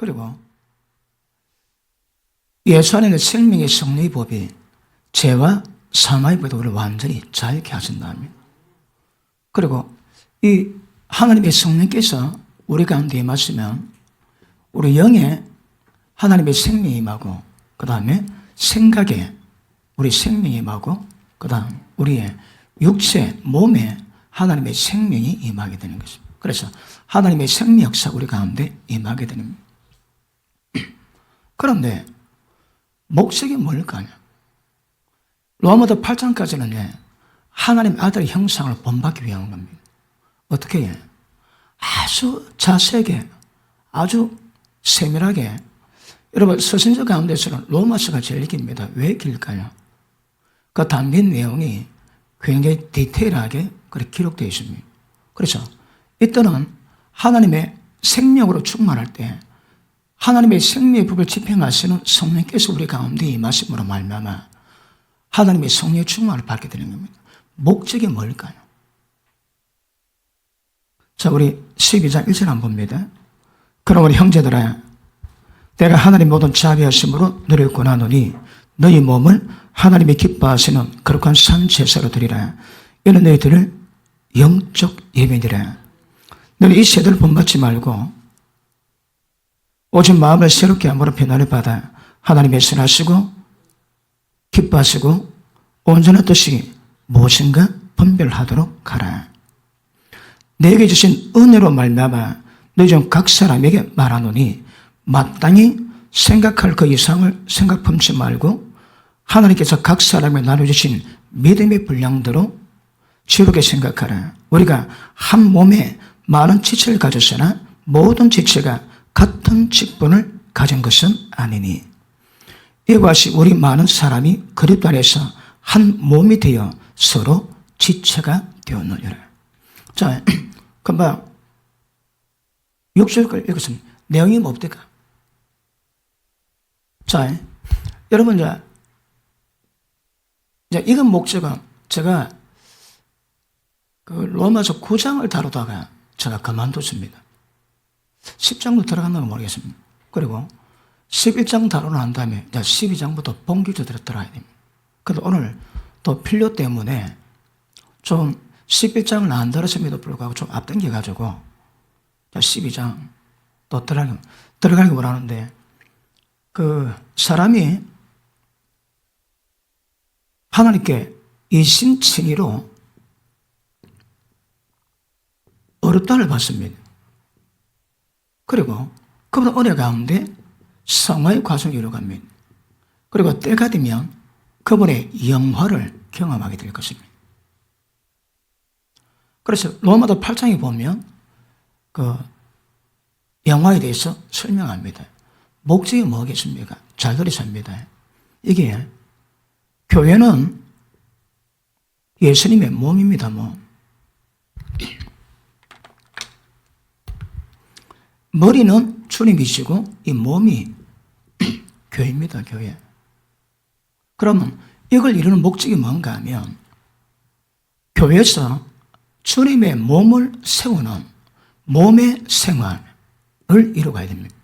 그리고 예수 안에 있는 생명의 성리의 법이 죄와 사망의 법을 우리를 완전히 자유케 하신다면, 그리고 이 하나님의 성령께서 우리 가운데 임하시면 우리 영에 하나님의 생명이 임하고, 그 다음에 생각에 우리 생명이 임하고, 그 다음 우리의 육체, 몸에 하나님의 생명이 임하게 되는 것입니다. 그래서 하나님의 생명 역사가 우리 가운데 임하게 되는 겁니다. 그런데 목적이 뭘까요? 로마서 8장까지는 하나님 아들의 형상을 본받기 위한 겁니다. 어떻게 해요? 아주 자세하게, 아주 세밀하게. 여러분, 서신서 가운데서는 로마서가 제일 깁니다. 왜 길까요? 그 담긴 내용이 굉장히 디테일하게 그렇게 기록되어 있습니다. 그래서 이때는 하나님의 생명으로 충만할 때 하나님의 생명의 법을 집행하시는 성령께서 우리 가운데 임하심으로 말미암아 하나님의 성령의 충만을 받게 되는 겁니다. 목적이 뭘까요? 자, 우리 12장 1절 한번 봅니다. 그러므로 형제들아, 내가 하나님 모든 자비하심으로 너를 권하노니 너희 몸을 하나님이 기뻐하시는 거룩한 산 제사로 드리라. 이는 너희들을 영적 예배니라. 너희 이 세대를 본받지 말고 오직 마음을 새롭게 함으로 변화를 받아 하나님의 선하시고 기뻐하시고 온전한 뜻이 무엇인가 분별하도록 하라. 내게 주신 은혜로 말미암아 너희 중 각 사람에게 말하노니 마땅히 생각할 그 이상을 생각 품지 말고 하나님께서 각 사람에 나눠주신 믿음의 분량대로 지혜롭게 생각하라. 우리가 한 몸에 많은 지체를 가졌으나 모든 지체가 같은 직분을 가진 것은 아니니 이와 같이 우리 많은 사람이 그리스도 안에서 한 몸이 되어 서로 지체가 되었느니라. 자, 금방 6절을 읽었습니다. 내용이 뭡니까? 자, 여러분, 이제 이건 목적은 제가 그 로마서 9장을 다루다가 제가 그만뒀습니다. 10장도 들어갔나 모르겠습니다. 그리고 11장 다루고 난 다음에 12장부터 본격적으로 들어야 됩니다. 그런데 오늘 또 필요 때문에 좀 11장을 안 들었음에도 불구하고 좀 앞당겨가지고 12장 또 들어가려고 원하는데, 그 사람이 하나님께 이심칭의로 어렵다를 받습니다. 그리고 그분 은혜 가운데 성화의 과정이 이루어갑니다. 그리고 때가 되면 그분의 영화를 경험하게 될 것입니다. 그래서 로마서 8장에 보면 그 영화에 대해서 설명합니다. 목적이 뭐겠습니까? 잘 들으십니다. 이게 교회는 예수님의 몸입니다. 머리는 주님이시고 이 몸이 교회입니다. 교회. 그러면 이걸 이루는 목적이 뭔가 하면 교회에서 주님의 몸을 세우는 몸의 생활을 이루어가야 됩니다.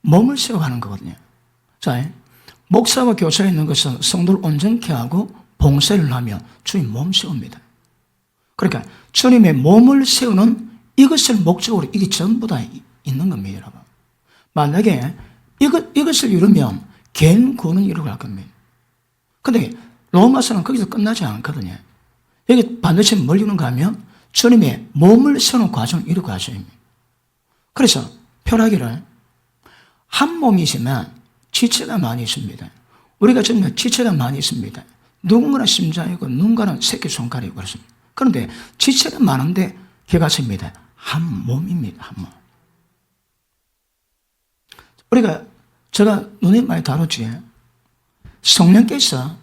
몸을 세워가는 거거든요. 자, 목사와 교사에 있는 것은 성도를 온전케 하고 봉사를 하며 주님 몸 세웁니다. 그러니까 주님의 몸을 세우는 이것을 목적으로 이게 전부 다 있는 겁니다, 여러분. 만약에 이것을 이루면 개인 구원은 이루어갈 겁니다. 근데 로마서는 거기서 끝나지 않거든요. 여기 반드시 뭘 이루는가 하면 주님의 몸을 세우는 과정을 이루어가셔야 합니다. 그래서 표라기를 한 몸이지만 지체가 많이 있습니다. 우리가 정말 지체가 많이 있습니다. 누군가는 심장이고 누군가는 새끼손가락이고 그렇습니다. 그런데 지체가 많은데 결과습니다. 한 몸입니다. 한 몸. 제가 눈에 많이 다뤘지. 성령께서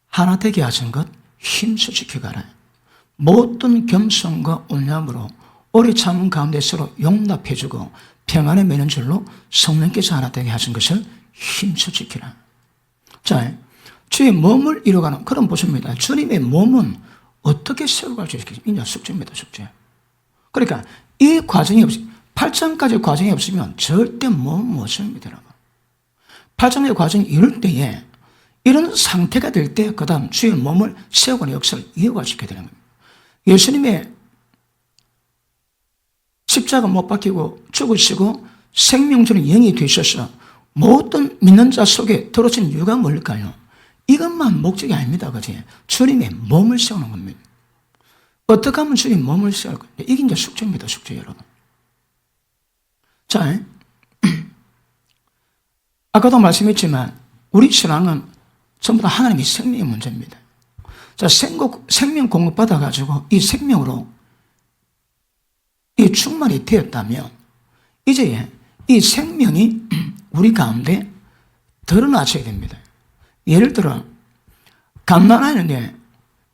하나 되게 하신 것 힘써 지켜가라. 모든 겸손과 온유함으로 오래 참은 가운데 서로 용납해주고 평안에 매는 줄로 성령께서 하나 되게 하신 것을 힘써 지키라. 자, 주의 몸을 이루어가는 그런 보십니다. 주님의 몸은 어떻게 세워갈 수 있겠습니까? 이제 숙제입니다. 숙제. 그러니까 이 과정이 없이 8장까지 과정이 없으면 절대 못 씁니다, 여러분. 8장의 과정이 이럴 때에 이런 상태가 될 때 그 다음 주의 몸을 세우고는 역사를 이어가시게 되는 겁니다. 예수님의 십자가 못 박히고 죽으시고 생명 주는 영이 되셔서 모든 믿는 자 속에 들어오신 이유가 뭘까요? 이것만 목적이 아닙니다. 그지? 주님의 몸을 세우는 겁니다. 어떻게 하면 주님 몸을 세울까요? 이게 이제 숙제입니다. 숙제 여러분. 자, 아까도 말씀했지만 우리 신앙은 전부 다 하나님의 생명의 문제입니다. 자, 생명 공급받아가지고 이 생명으로 이 충만이 되었다면 이제 이 생명이 우리 가운데 드러나셔야 됩니다. 예를 들어 갓난아이는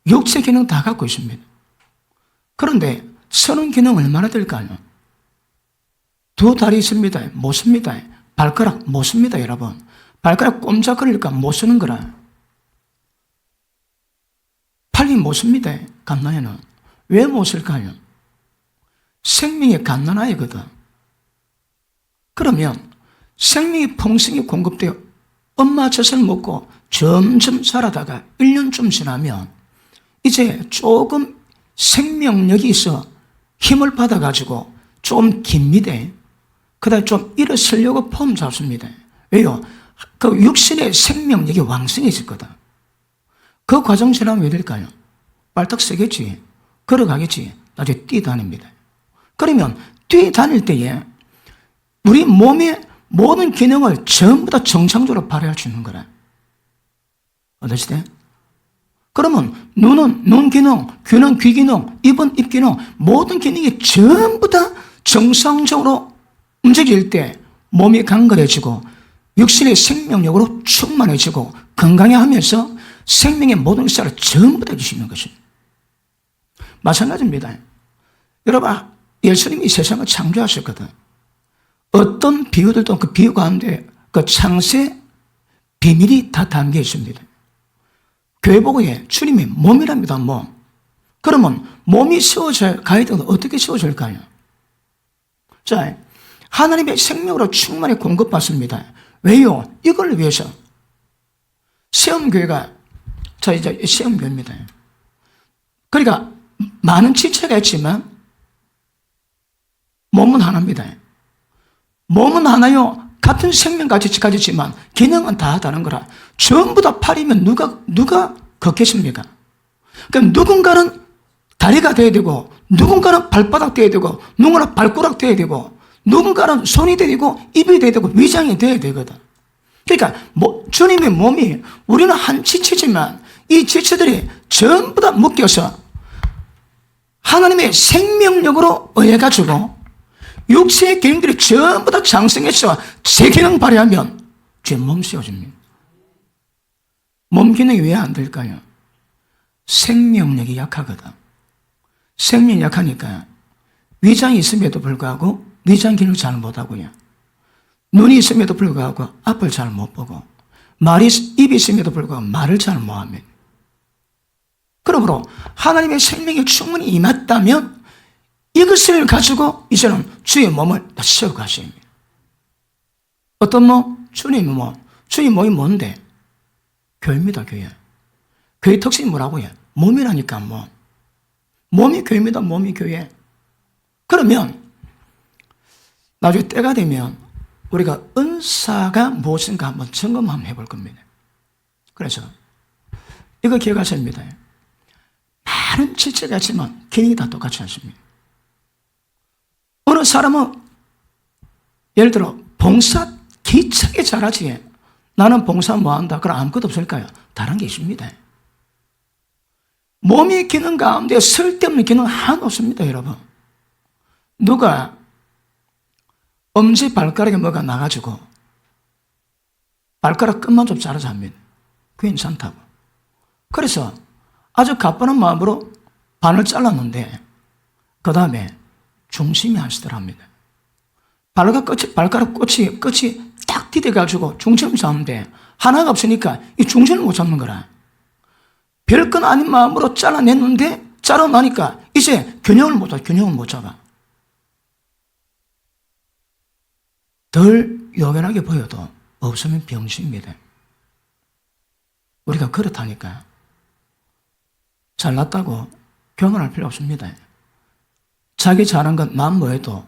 육체 기능 다 갖고 있습니다. 그런데 서는 기능 얼마나 될까요? 두 다리 있습니다. 못 씁니다. 발가락 못 씁니다, 여러분. 발가락 꼼짝거리니까 못 쓰는 거라. 팔이 못 씁니다, 갓난아이는. 왜 못 쓸까요? 생명이 갓난아이거든. 그러면 생명이 풍성히 공급되어 엄마 젖을 먹고 점점 자라다가 1년쯤 지나면 이제 조금 생명력이 있어 힘을 받아가지고 좀 깁니다. 그 다음에 좀 일어서려고 폼 잡습니다. 왜요? 그 육신의 생명력이 왕성해졌거든. 그 과정 지나면 왜 될까요? 발딱 서겠지. 걸어가겠지. 나중에 뛰다닙니다. 그러면 뛰다닐 때에 우리 몸의 모든 기능을 전부 다 정상적으로 발휘할 수 있는 거라. 어떠시대? 그러면 눈은 눈 기능, 귀는 귀 기능, 입은 입 기능, 모든 기능이 전부 다 정상적으로 움직일 때 몸이 강건해지고 육신의 생명력으로 충만해지고 건강해하면서 생명의 모든 역사를 전부 다 주시는 것입니다. 마찬가지입니다. 여러분, 예수님이 세상을 창조하셨거든. 어떤 비유들도 그 비유 가운데 그 창세 비밀이 다 담겨 있습니다. 교회복음에 주님이 몸이랍니다, 몸. 그러면 몸이 세워져 가야 되면 어떻게 세워질까요? 자, 하나님의 생명으로 충만히 공급받습니다. 왜요? 이걸 위해서. 시험교회가, 자, 이제 시험교회입니다. 그러니까 많은 지체가 있지만 몸은 하나입니다. 몸은 하나요. 같은 생명같이 가지지만 기능은 다 다른 거라. 전부 다 팔이면 누가 걷겠습니까? 그럼 누군가는 다리가 돼야 되고, 누군가는 발바닥 돼야 되고, 누군가는 발가락 돼야 되고, 누군가는 손이 돼야 되고, 입이 돼야 되고, 위장이 돼야 되거든. 그러니까 주님의 몸이 우리는 한 지체지만 이 지체들이 전부 다 묶여서 하나님의 생명력으로 의해가지고 육체의 기능들이 전부 다 장성해서 제 기능 발휘하면 제 몸 세워집니다. 몸 기능이 왜 안 될까요? 생명력이 약하거든. 생명이 약하니까 위장이 있음에도 불구하고 위장 기능을 잘 못하고요. 눈이 있음에도 불구하고 앞을 잘 못 보고 입이 있음에도 불구하고 말을 잘 못합니다. 그러므로 하나님의 생명이 충분히 임했다면 이것을 가지고 이제는 주의 몸을 세워가셔야 합니다. 어떤 몸? 주님의 몸. 주의 몸이 뭔데? 교회입니다, 교회. 교회 특징이 뭐라고요? 몸이라니까, 몸. 몸이 교회입니다, 몸이 교회. 그러면 나중에 때가 되면 우리가 은사가 무엇인가 한번 점검 한번 해볼 겁니다. 그래서 이거 기억하셔야 합니다. 많은 지체가 있지만 기능이 다 똑같지 않습니다. 어느 사람은 예를 들어 봉사 기차게 잘하지. 나는 봉사 뭐한다. 그럼 아무것도 없을까요? 다른 게 있습니다. 몸의 기능 가운데 쓸데없는 기능 하나도 없습니다, 여러분. 누가 엄지 발가락에 뭐가 나가지고 발가락 끝만 좀 자르자 합니다. 그게 괜찮다고. 그래서 아주 가뿐한 마음으로 반을 잘랐는데 그 다음에 중심이 하시더랍니다. 발가락 끝이 딱 디뎌가지고 중심을 잡는데 하나가 없으니까 이 중심을 못 잡는 거라. 별건 아닌 마음으로 잘라냈는데 자르고 나니까 이제 균형을 못 잡아. 덜 요긴하게 보여도 없으면 병신입니다. 우리가 그렇다니까. 잘났다고 교만할 필요 없습니다. 자기 잘한 건 남 뭐해도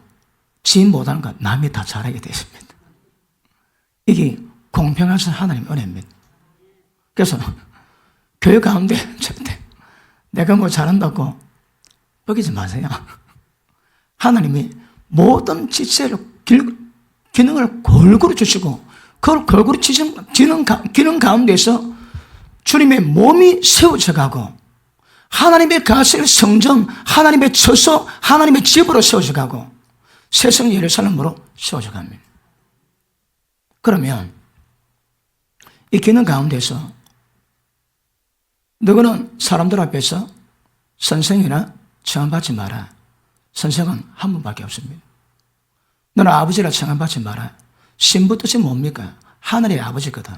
지 못하는 건 남이 다 잘하게 되어 있습니다. 이게 공평하신 하나님 은혜입니다. 그래서 교회 가운데 절대 내가 뭐 잘한다고 뻐기지 마세요. 하나님이 모든 지체를 기능을 골고루 주시고 그걸 골고루 지는 기능 가운데서 주님의 몸이 세워져 가고 하나님의 가실 성전, 하나님의 처소, 하나님의 집으로 세워져 가고 새성 예루살렘으로 세워져 갑니다. 그러면 이 기능 가운데서 너희는 사람들 앞에서 선생이라 청함받지 마라. 선생은 한 분밖에 없습니다. 너는 아버지라 청함받지 마라. 신부 뜻이 뭡니까? 하늘의 아버지거든.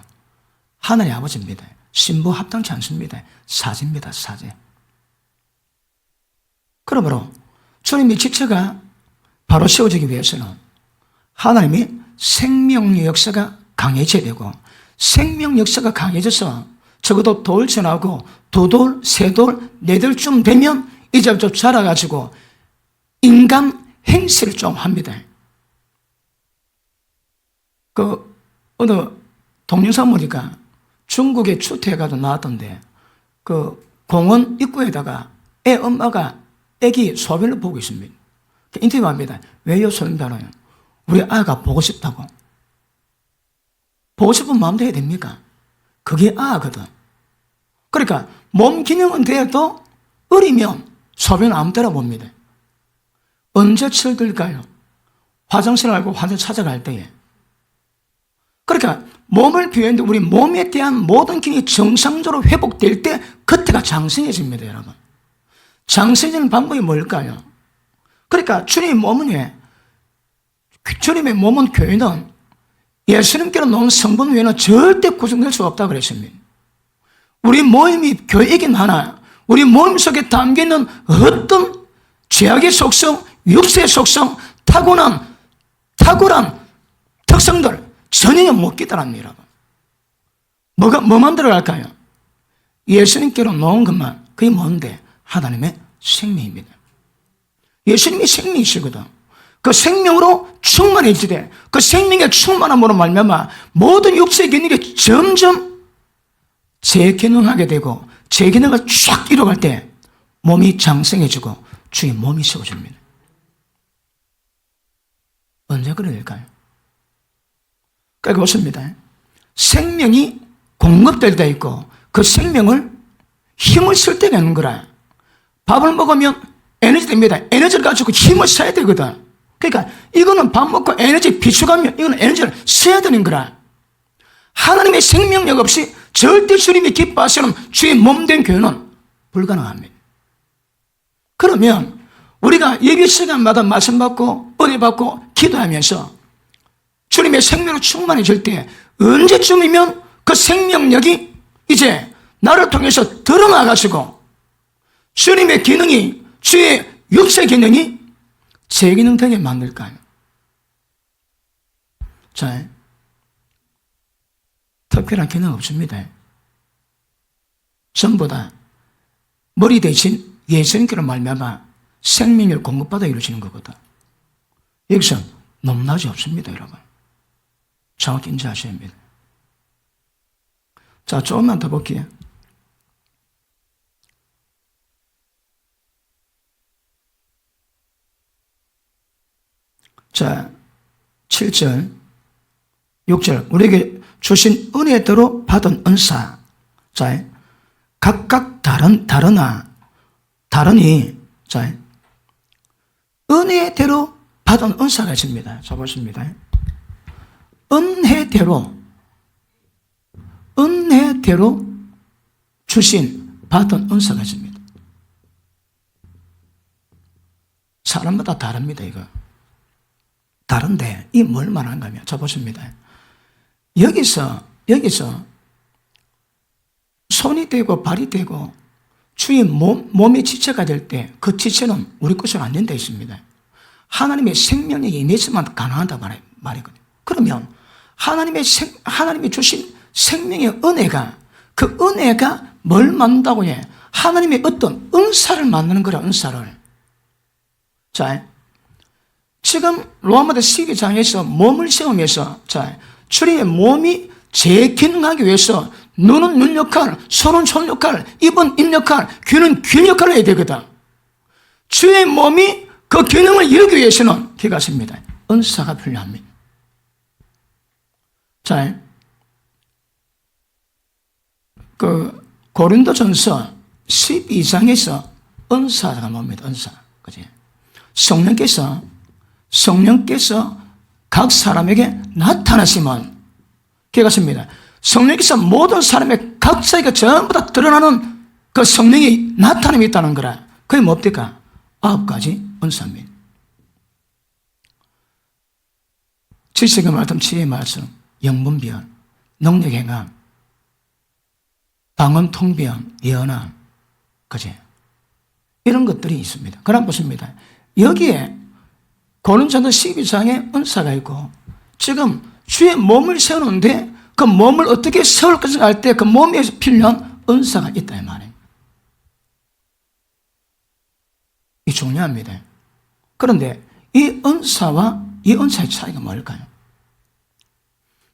하늘의 아버지입니다. 신부 합당치 않습니다. 사제입니다. 사제. 그러므로 주님의 지체가 바로 세워지기 위해서는 하나님이 생명의 역사가 강해져야 되고 생명 역사가 강해져서 적어도 돌 지나고 두 돌, 세 돌, 네 돌쯤 되면 이제부터 자라가지고 인간 행세를 좀 합니다. 어느 동영상 보니까 중국의 추태가도 나왔던데 공원 입구에다가 애 엄마가 애기 소변을 보고 있습니다. 인터뷰합니다. 왜요? 소변 봐요? 우리 아가 보고 싶다고. 보고 싶은 마음도 해야 됩니까? 그게 아거든. 그러니까 몸 기능은 돼도 어리면 소변 아무 때나 봅니다. 언제 철들까요? 화장실 알고 화장실 찾아갈 때에. 그러니까 몸을 비웠는데 우리 몸에 대한 모든 기능이 정상적으로 회복될 때 그때가 장성해집니다, 여러분. 장성해지는 방법이 뭘까요? 그러니까 주님의 몸은 교회는 예수님께로 놓은 성분 외에는 절대 구성될 수 없다고 그랬습니다. 우리 몸이 교회이긴 하나 우리 몸 속에 담겨있는 어떤 죄악의 속성, 육체의 속성, 탁월한 특성들 전혀 못 깨달았습니다. 뭐만 들어갈까요? 예수님께로 놓은 것만 그게 뭔데? 하나님의 생명입니다. 예수님이 생명이시거든. 그 생명으로 충만해지되 그 생명의 충만함으로 말미암아 모든 육체의 기능이 점점 재기능하게 되고 재기능을 쫙 이뤄갈 때 몸이 장성해지고 주의 몸이 세워집니다. 언제 그래야 될까요? 그러니까 그렇습니다. 생명이 공급될 때 있고 그 생명을 힘을 쓸 때가 있는 거라. 밥을 먹으면 에너지 됩니다. 에너지를 가지고 힘을 써야 되거든. 그러니까 이거는 밥 먹고 에너지 비축하면 이거는 에너지를 써야 되는 거라. 하나님의 생명력 없이 절대 주님이 기뻐하시는 주의 몸된 교회는 불가능합니다. 그러면 우리가 예배 시간마다 말씀 받고 은혜 받고 기도하면서 주님의 생명으로 충만해질 때 언제쯤이면 그 생명력이 이제 나를 통해서 드러나가지고 주님의 기능이 주의 육체 기능이 제 기능 되게 만들까요? 자, 특별한 기능 없습니다. 전부 다 머리 대신 예수님께로 말미암아 생명을 공급받아 이루어지는 거거든. 여기서 높낮이 없습니다, 여러분. 정확히 인지하셔야 합니다. 자, 조금만 더 볼게요. 자, 7절, 6절. 우리에게 주신 은혜대로 받은 은사. 자, 각각 다르니, 자, 은혜대로 받은 은사가 있습니다. 자, 보십니다. 은혜대로 주신, 받은 은사가 있습니다. 사람마다 다릅니다, 이거. 다른데, 이 뭘 말하는가 하면, 자, 보십니다. 여기서 손이 되고 발이 되고 주의 몸의 지체가 될 때 그 지체는 우리 것으로 안 된다 있습니다. 하나님의 생명력이 임했으면 가능하다 말이거든요. 그러면 하나님이 주신 생명의 은혜가, 그 은혜가 뭘 만든다고 해? 하나님의 어떤 은사를 만드는 거라, 은사를. 자, 지금 로마서 12장에서 몸을 세우면서, 자, 주님의 몸이 재기능하기 위해서 눈은 눈 역할, 손은 손 역할, 입은 입 역할, 귀는 귀 역할을 해야 되거든. 주의 몸이 그 기능을 이루기 위해서는 기가십니다. 은사가 필요합니다. 자, 그 고린도전서 12장에서 은사가 뭡니까? 은사. 그지? 성령께서 각 사람에게 나타나시면, 기가십니다. 성령께서 모든 사람의 각자에게 전부 다 드러나는 그 성령이 나타남이 있다는 거라. 그게 뭡니까? 9가지 은사입니다. 지식의 말씀, 지혜의 말씀, 영분별, 능력행함, 방언, 통변, 예언함, 그지? 이런 것들이 있습니다. 그럼 보십니다. 여기에 고린도전서 12장에 은사가 있고, 지금 주의 몸을 세우는데 그 몸을 어떻게 세울 것을 알 때 그 몸에 필요한 은사가 있다 이 말이에요. 이 중요합니다. 그런데 이 은사와 이 은사의 차이가 뭘까요?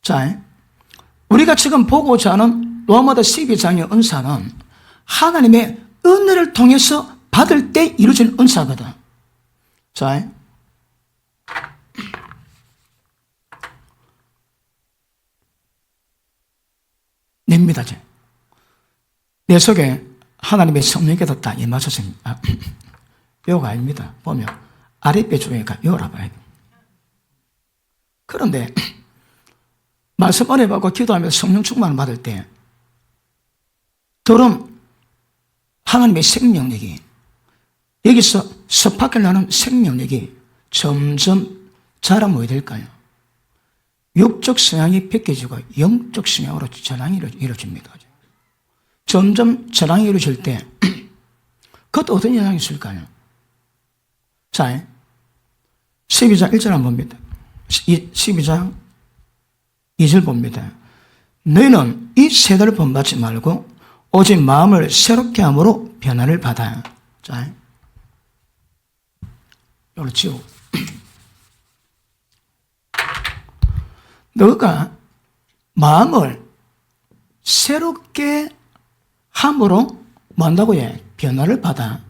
자, 우리가 지금 보고자 하는 로마서 12장의 은사는 하나님의 은혜를 통해서 받을 때 이루어진 은사거든. 자, 냅니다. 내 속에 하나님의 성령께서 딱 임하셨습니다. 요가 아닙니다. 보면 아랫배 쪽에가 요라 봐야 돼요. 그런데 말씀 은혜 받고 기도하면서 성령 충만을 받을 때 들은 하나님의 생명력이, 여기서 섭하게 나는 생명력이 점점 자라면 뭐 될까요? 육적 성향이 벗겨지고 영적 성향으로 전환이 이루어집니다. 점점 전환이 이루어질 때 그것도 어떤 영향이 있을까요? 자, 12장 1절 한번 봅니다. 12장 2절 봅니다. 너희는 이 세대를 본받지 말고 오직 마음을 새롭게 함으로 변화를 받아. 자, 이걸 지우고. 너가 마음을 새롭게 함으로 뭔다고 해? 변화를 받아.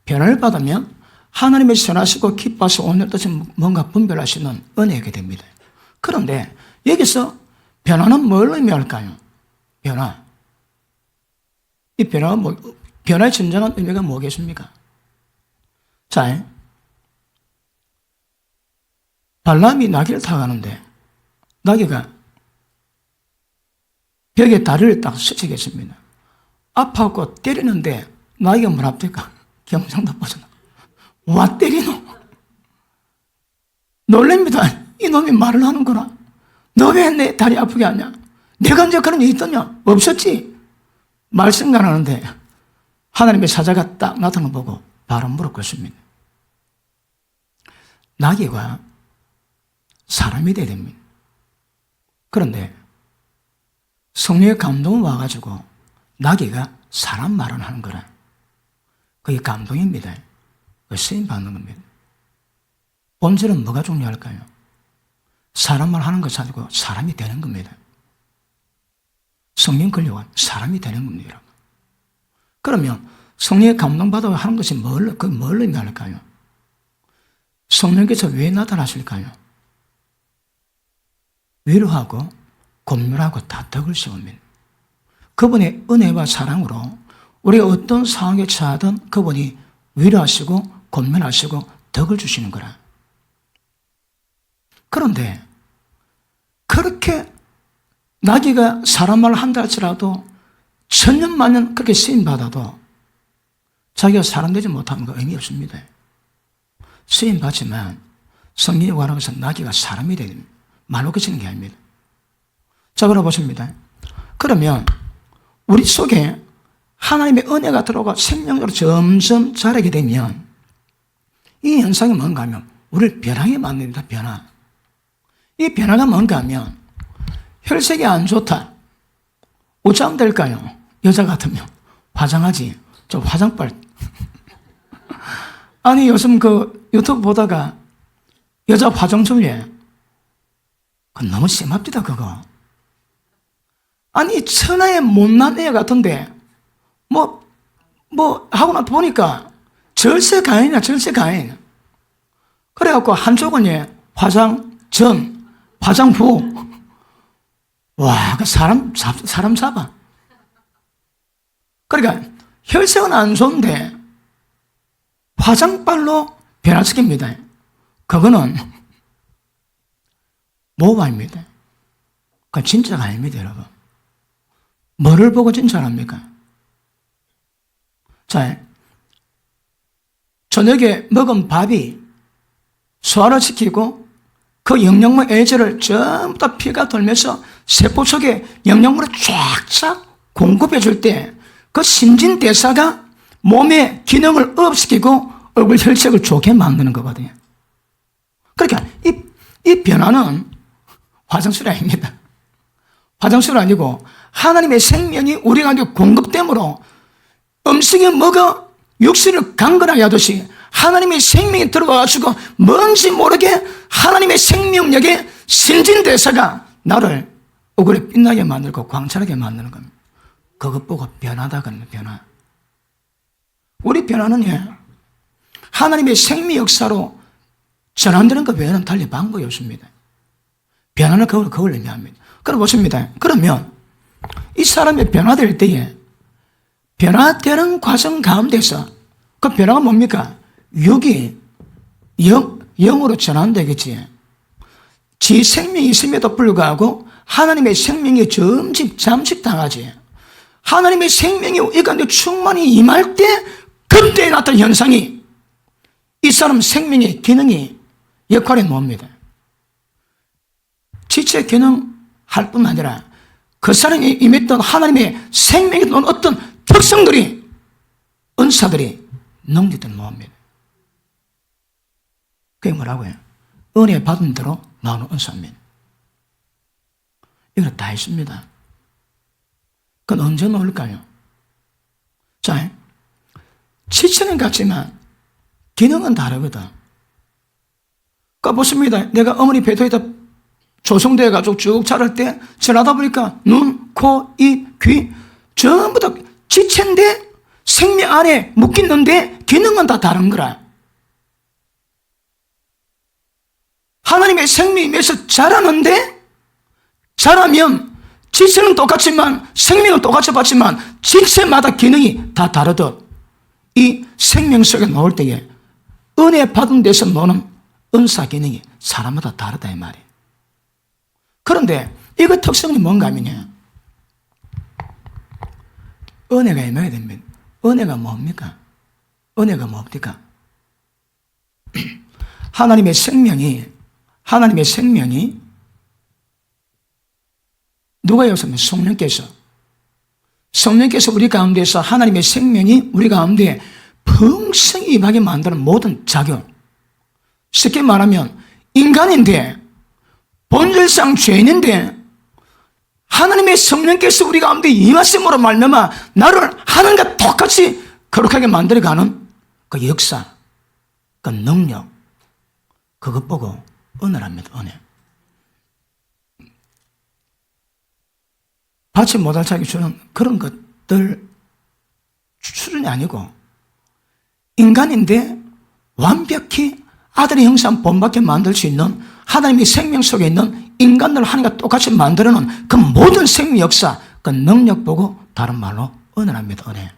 변화를 받으면 하나님의 선하시고 기뻐서 오늘 뜻이 뭔가 분별하시는 은혜가 됩니다. 그런데 여기서 변화는 뭘 의미할까요? 변화. 이 변화가 변화의 진정한 의미가 뭐겠습니까? 자, 발람이 나귀를 타고 가는데 나귀가 벽에 다리를 딱 스치겠습니다. 아파갖고 때리는데 나귀가 뭘 합니까? 경상도 보잖아. 와 때리노? 놀랍니다. 이놈이 말을 하는구나. 너 왜 내 다리 아프게 하냐? 내가 언제 그런 일이 있더냐? 없었지. 말씀 안 하는데 하나님의 사자가 딱 나타나 보고 바로 무릎 꿇습니다. 나귀가 사람이 돼야 됩니다. 그런데 성령의 감동이 와가지고 나귀가 사람 말을 하는 거라. 그게 감동입니다. 그 쓰임 받는 겁니다. 본질은 뭐가 중요할까요? 사람 말 하는 것 가지고 사람이 되는 겁니다. 성령 권력은 사람이 되는 겁니다, 여러분. 그러면 성령의 감동받아 하는 것이 뭘 의미할까요? 성령께서 왜 나타나실까요? 위로하고 권면하고 다 덕을 세웁니다. 그분의 은혜와 사랑으로 우리가 어떤 상황에 처하든 그분이 위로하시고 권면하시고 덕을 주시는 거라. 그런데 그렇게 나귀가 사람 말을 한다 할지라도 천년만년 그렇게 쓰임받아도 자기가 사람 되지 못하는 거 의미 없습니다. 쓰임받지만 성경에 관해서 나귀가 사람이 되는 말로 그치는 게 아닙니다. 자, 그럼 보십니다. 그러면 우리 속에 하나님의 은혜가 들어오고 생명으로 점점 자라게 되면 이 현상이 뭔가 하면 우리를 변화에 만듭니다. 변화. 이 변화가 뭔가 하면 혈색이 안 좋다. 어쩌면 될까요? 여자 같으면 화장하지. 저 화장빨. 아니 요즘 그 유튜브 보다가 여자 화장 중에 그건 너무 심합니다 그거. 아니 천하의 못난 애 같은데 뭐 하고 나서 보니까 절세 가인이야 절세 가인. 그래갖고 한쪽은 화장 전 화장 후. 와, 그 사람 잡아. 그러니까 혈색은 안 좋은데 화장빨로 변화시킵니다. 그거는 모방입니다. 그건 진짜가 아닙니다, 여러분. 뭐를 보고 진짜랍니까? 자, 저녁에 먹은 밥이 소화를 시키고 그 영양분 에너지를 전부 다 피가 돌면서 세포 속에 영양분을 쫙쫙 공급해 줄 때 그 신진대사가 몸의 기능을 업시키고 얼굴 혈색을 좋게 만드는 거거든요. 그러니까 이 변화는 화장술이 아닙니다. 화장술 아니고 하나님의 생명이 우리 가운데 공급됨으로 음식을 먹어 육신을 강건하게 하듯이 하나님의 생명이 들어와가지고 뭔지 모르게 하나님의 생명력의 신진대사가 나를 얼굴에 빛나게 만들고 광채나게 만드는 겁니다. 그것 보고 변하다 그러는 변화. 우리 변화는 하나님의 생명 역사로 전환되는 것 외에는 달리 방법이 없습니다. 변화는 그걸 의미합니다. 그럼 보십니다. 그러면 이 사람이 변화될 때에 변화되는 과정 가운데서 그 변화가 뭡니까? 육이 영으로 전환되겠지. 지 생명이 있음에도 불구하고 하나님의 생명이 잠식당하지. 하나님의 생명이 이 가운데 충만히 임할 때 그때 나타난 현상이 이 사람 생명의 기능이 역할이 뭡니다. 지체 기능 할 뿐 아니라 그 사람이 임했던 하나님의 생명에 놓은 어떤 특성들이 은사들이 능력들이 뭡니다. 그게 뭐라고요? 은혜 받은 대로 나오는 은사입니다. 이거 다 있습니다. 그건 언제 나올까요? 자, 지체는 같지만 기능은 다르거든. 그러니까 보십니다. 내가 어머니 배터에다 조성되어가지고 쭉 자랄 때 지나다 보니까 눈, 코, 입, 귀 전부 다 지체인데 생명 안에 묶이는데 기능은 다 다른 거라. 하나님의 생명에서 자라는데 자라면 지체는 똑같지만 생명은 똑같이 받지만 지체마다 기능이 다 다르듯 이 생명 속에 놓을 때에 은혜 받은 데서 노는 은사 기능이 사람마다 다르다 이 말이에요. 그런데 이거 특성이 뭔가 하면요, 은혜가 임해야 됩니다. 은혜가 뭡니까? 은혜가 뭡니까? 하나님의 생명이 누가 여기서 성령께서 우리 가운데서 하나님의 생명이 우리 가운데 풍성히 임하게 만드는 모든 작용. 쉽게 말하면 인간인데 본질상 죄인인데 하나님의 성령께서 우리 가운데 임하심으로 말미암아 나를 하나님과 똑같이 거룩하게 만들어가는 그 역사, 그 능력, 그것 보고 은혜랍니다. 은혜. 받지 못할 자에게 주는 그런 것들 수준이 아니고 인간인데 완벽히 아들의 형상 본받게 만들 수 있는 하나님의 생명 속에 있는 인간들을 하나님과 똑같이 만들어놓은 그 모든 생명 역사, 그 능력 보고 다른 말로 은혜랍니다. 은혜.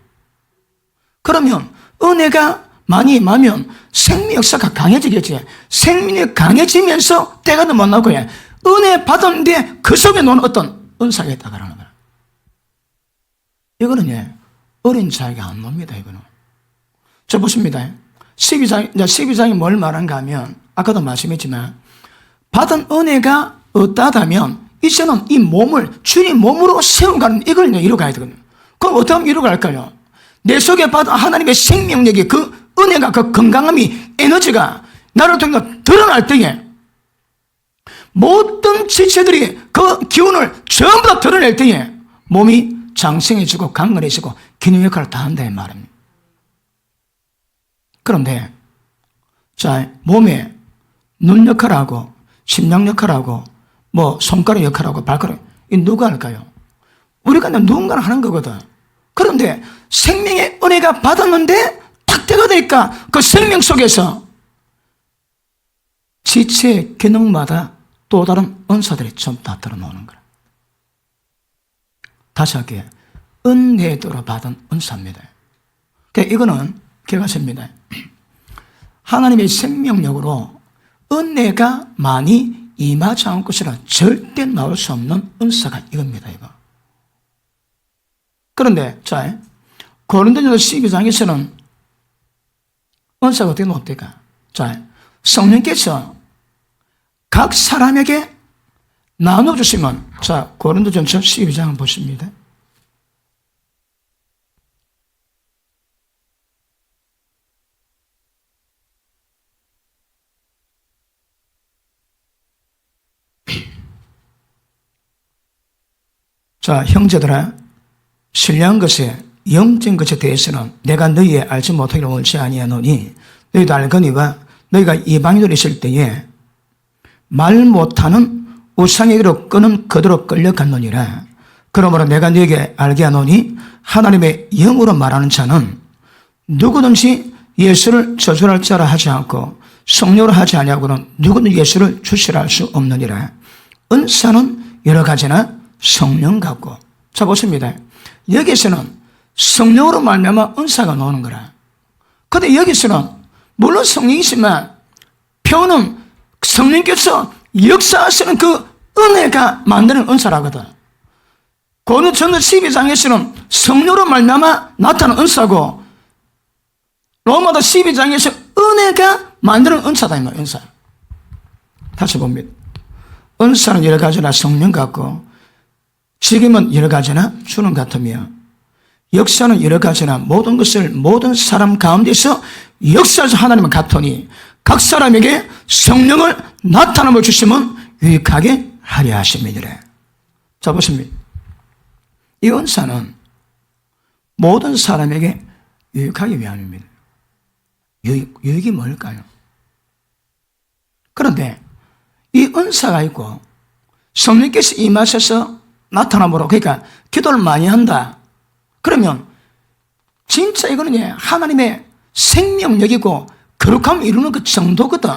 그러면 은혜가 많이 임하면 생명 역사가 강해지겠지. 생명이 강해지면서 때가 더 못 나올 거야. 은혜 받았는데 그 속에 놓은 어떤 은사가 있다라는 거야. 이거는 어린 자에게 안 놉니다. 이거는. 저 보십니다. 12장이 뭘 말한가 하면 아까도 말씀했지만 받은 은혜가 어떠하다면 이제는 이 몸을 주님 몸으로 세워가는 이걸 이루어가야 되거든요. 그럼 어떻게 하면 이루어갈까요? 내 속에 받은 하나님의 생명력이 그 은혜가 그 건강함이 에너지가 나를 통해 드러날 때에 모든 지체들이 그 기운을 전부 다 드러낼 때에 몸이 장성해지고 강건해지고 기능 역할을 다 한다 이 말입니다. 그런데 자, 몸에 눈 역할하고 심장 역할하고 뭐 손가락 역할하고 발가락 이 누가 할까요? 우리가 누군가는 하는 거거든. 그런데 생명의 은혜가 받았는데 딱 때가 되니까 그 생명 속에서 지체의 기능마다 또 다른 은사들이 전부 다 드러나오는 거야. 다시 할게요. 은혜도로 받은 은사입니다. 그러니까 이거는 결과입니다. 하나님의 생명력으로 은혜가 많이 임하지 않을 것이라 절대 나올 수 없는 은사가 이겁니다. 이거. 그런데 자, 고린도전서 12장에서는 은사가 어떻게 나옵니까? 자, 성령께서 각 사람에게 나눠주시면, 자, 고린도전서 12장 보십니다. 자, 형제들아, 신령한 것에 영적인 것에 대해서는 내가 너희에 알지 못하기를 원치 아니하노니 너희도 알거니와 너희가 이방인으로 있을 때에 말 못하는 우상에게로 끄는 그대로 끌려갔느니라. 그러므로 내가 너희에게 알게 하노니 하나님의 영으로 말하는 자는 누구든지 예수를 저주할 자라 하지 않고 성령으로 하지 아니하고는 누구든지 예수를 주시라 할 수 없느니라. 은사는 여러 가지나 성령 같고, 자 보십니다. 여기서는 성령으로 말미암아 은사가 나오는 거라. 근데 여기서는 물론 성령이지만 표는 성령께서 역사하시는 그 은혜가 만드는 은사라거든. 고린도전서 12장에서는 성령으로 말미암아 나타나는 은사고, 로마서 12장에서 은혜가 만드는 은사다 이 말이야. 은사. 다시 봅니다. 은사는 여러 가지나 성령 같고, 지금은 여러 가지나 주는 같으며, 역사는 여러 가지나 모든 것을 모든 사람 가운데서 역사에서 하나님은 같으니 각 사람에게 성령을 나타남을 주시면 유익하게 하려 하심이니라. 자 보십니다. 이 은사는 모든 사람에게 유익하기 위함입니다. 유익이 뭘까요? 그런데 이 은사가 있고 성령께서 임하셔서 나타남으로, 그러니까 기도를 많이 한다. 그러면 진짜 이거는 하나님의 생명력이고 거룩함을 이루는 그 정도거든.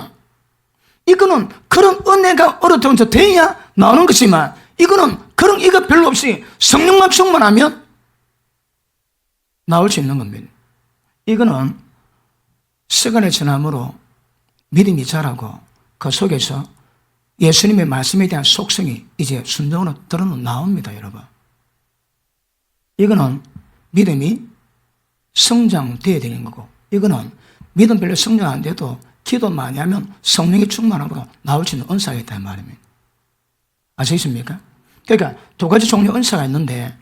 이거는 그런 은혜가 어렵다고 돼야 나오는 것이지만, 이거는 그런 이거 별로 없이 성령만 충만하면 나올 수 있는 겁니다. 이거는 시간의 지남으로 믿음이 자라고 그 속에서 예수님의 말씀에 대한 속성이 이제 순종으로 드러나 나옵니다, 여러분. 이거는 믿음이 성장돼야 되는 거고, 이거는 믿음 별로 성장 안 돼도 기도 많이 하면 성령의 충만함으로 나올 수 있는 은사가 있다는 말입니다. 아시겠습니까? 그러니까 두 가지 종류의 은사가 있는데,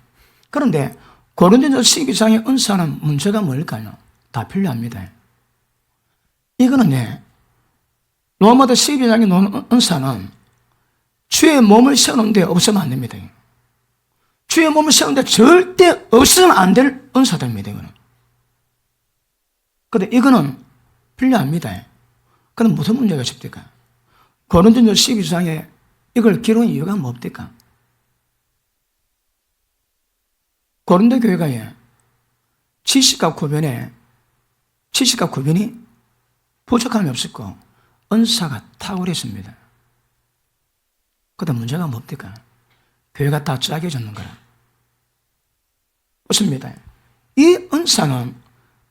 그런데 고린도전서 12장의 은사는 문제가 뭘까요? 다 필요합니다. 이거는 로마서 12장에 나오는 은사는 주의 몸을 세우는데 없으면 안 됩니다. 주의 몸을 세우는데 절대 없으면 안 될 은사들입니다. 이거는. 그런데 이거는 필요합니다. 그럼 무슨 문제가 있습니까? 고린도전서 12장에 이걸 기록한 이유가 뭡니까? 고린도 교회가 지식과 구변이 부족함이 없었고 은사가 탁월했습니다. 그런데 문제가 뭡니까? 교회가 다 짜겨졌는 거야. 맞습니다. 이 은사는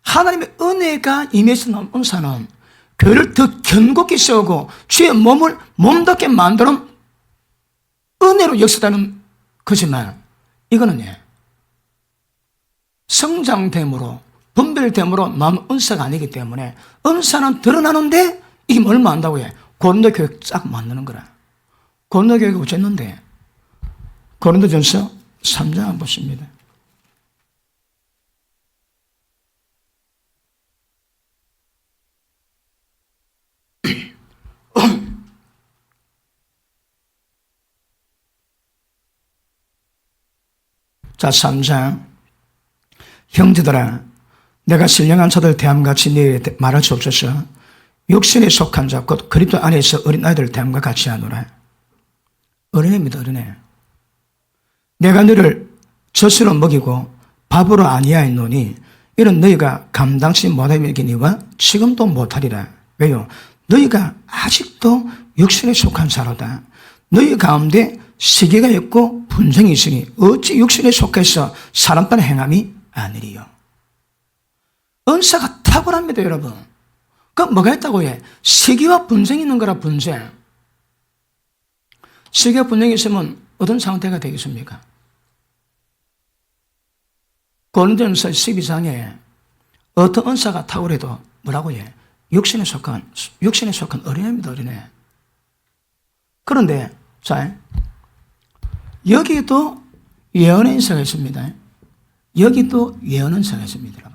하나님의 은혜가 임해서 나온 은사는 교회를 더 견고히 세우고 주의 몸을 몸답게 만드는 은혜로 역사되는 거지만, 이거는 성장됨으로 분별됨으로 나온 은사가 아니기 때문에 은사는 드러나는데 이게 뭘 만든다고 해? 고린도 교회 쫙 만드는 거라. 고린도 교회가 어쨌는데 고린도전서 3장 한번 보십니다. 자, 3장. 형제들아, 내가 신령한 자들 대함같이 너희에게 말할 수 없어서 육신에 속한 자 곧 그리스도 안에서 어린아이들 대함과 같이 하노라. 어린애입니다. 어린애. 내가 너를 젖으로 먹이고 밥으로 아니하였노니 이런 너희가 감당치 못하기니와 지금도 못하리라. 왜요? 너희가 아직도 육신에 속한 자로다. 너희 가운데 시기가 있고 분쟁이 있으니 어찌 육신에 속해서 사람 따라 행함이 아니리요. 은사가 탁월합니다, 여러분. 그 뭐가 있다고 해? 시기와 분쟁이 있는 거라. 분쟁. 시기와 분쟁이 있으면 어떤 상태가 되겠습니까? 고린도전서 12장에 어떤 은사가 탁월해도 뭐라고 해? 육신에 속한 어린애입니다, 어린애. 그런데 자, 여기도 예언의 은사가 있습니다. 여기도 예언의 은사가 있습니다.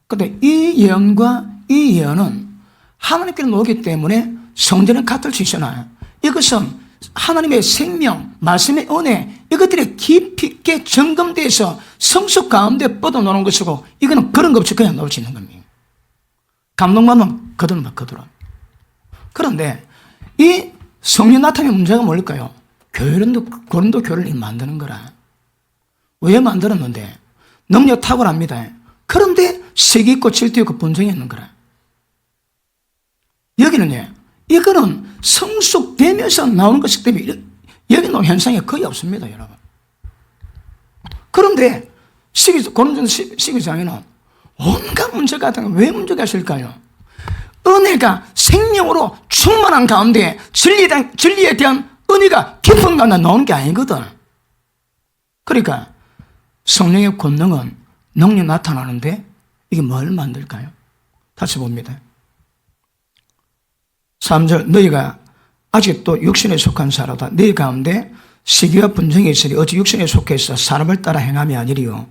그런데 이 예언과 이 예언은 하나님께로 오기 때문에 성전에 같을 수 있으나 이것은 하나님의 생명, 말씀의 은혜, 이것들이 깊이 있게 점검돼서 성숙 가운데 뻗어놓는 것이고, 이거는 그런 것 없이 그냥 놓을 수 있는 겁니다. 감동받으면 거들어. 그런데 이 성령 나타내는 문제가 뭘까요? 고린도 교회를 만드는 거라. 왜 만들었는데? 능력 탁월합니다. 그런데 세기 있고 질투 있고 분쟁이 있는 거라. 여기는요, 이거는 성숙되면서 나오는 것이기 때문에 여기 나오는 현상이 거의 없습니다, 여러분. 그런데 고린도전서 12장에는 온갖 문제가 왜 문제가 있을까요? 은혜가 생명으로 충만한 가운데 진리에 대한 은혜가 깊은 가운데 나오는 게 아니거든. 그러니까 성령의 권능은 능력 나타나는데 이게 뭘 만들까요? 다시 봅니다. 3절, 너희가 아직도 육신에 속한 자로다. 너희 가운데 시기와 분쟁이 있으리 어찌 육신에 속해서 사람을 따라 행함이 아니리요.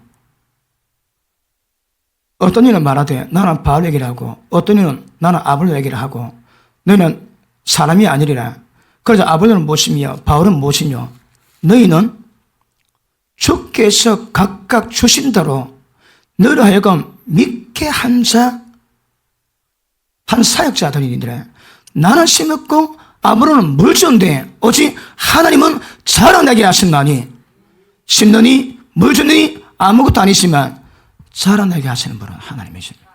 어떤 이는 말하되 나는 바울 얘기를 하고 어떤 이는 나는 아볼로 얘기를 하고 너희는 사람이 아니리라. 그래서 아볼로는 무엇이며 바울은 무엇이며 너희는 주께서 각각 주신 대로 너희로 하여금 믿게 한 사역자들이니라. 나는 심었고 아볼로는 물 주는데 오직 하나님은 자라나게 하신다니. 심느니 물 주느니 아무것도 아니지만 자라나게 하시는 분은 하나님이십니다.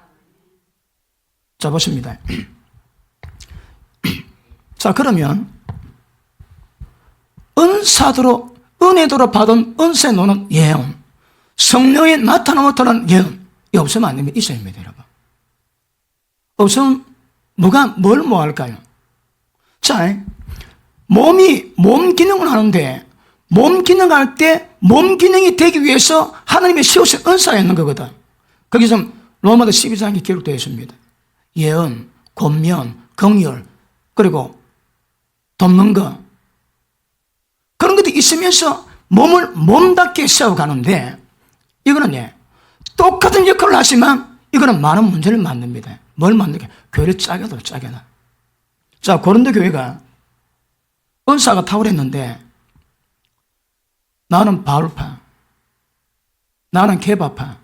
자, 보십니다. 자, 그러면 은혜도로 받은 은사에 노는 예언, 성령이 나타나 못하는 예언, 이 없으면 안 됩니다. 있어야 합니다, 여러분. 없으면 뭘 할까요? 자, 몸 기능을 하는데, 몸 기능할 때, 몸 기능이 되기 위해서 하나님이 세우신 은사가 있는 거거든. 거기서 로마서 12장에 기록되어 있습니다. 예언, 권면, 긍휼, 그리고 돕는 거. 그런 것도 있으면서 몸을 몸답게 세워가는데, 이거는 똑같은 역할을 하지만, 이거는 많은 문제를 만듭니다. 뭘 만들게? 교회를 짜게 나. 자, 고린도 교회가 은사가 탁월했는데, 나는 바울파, 나는 게바파,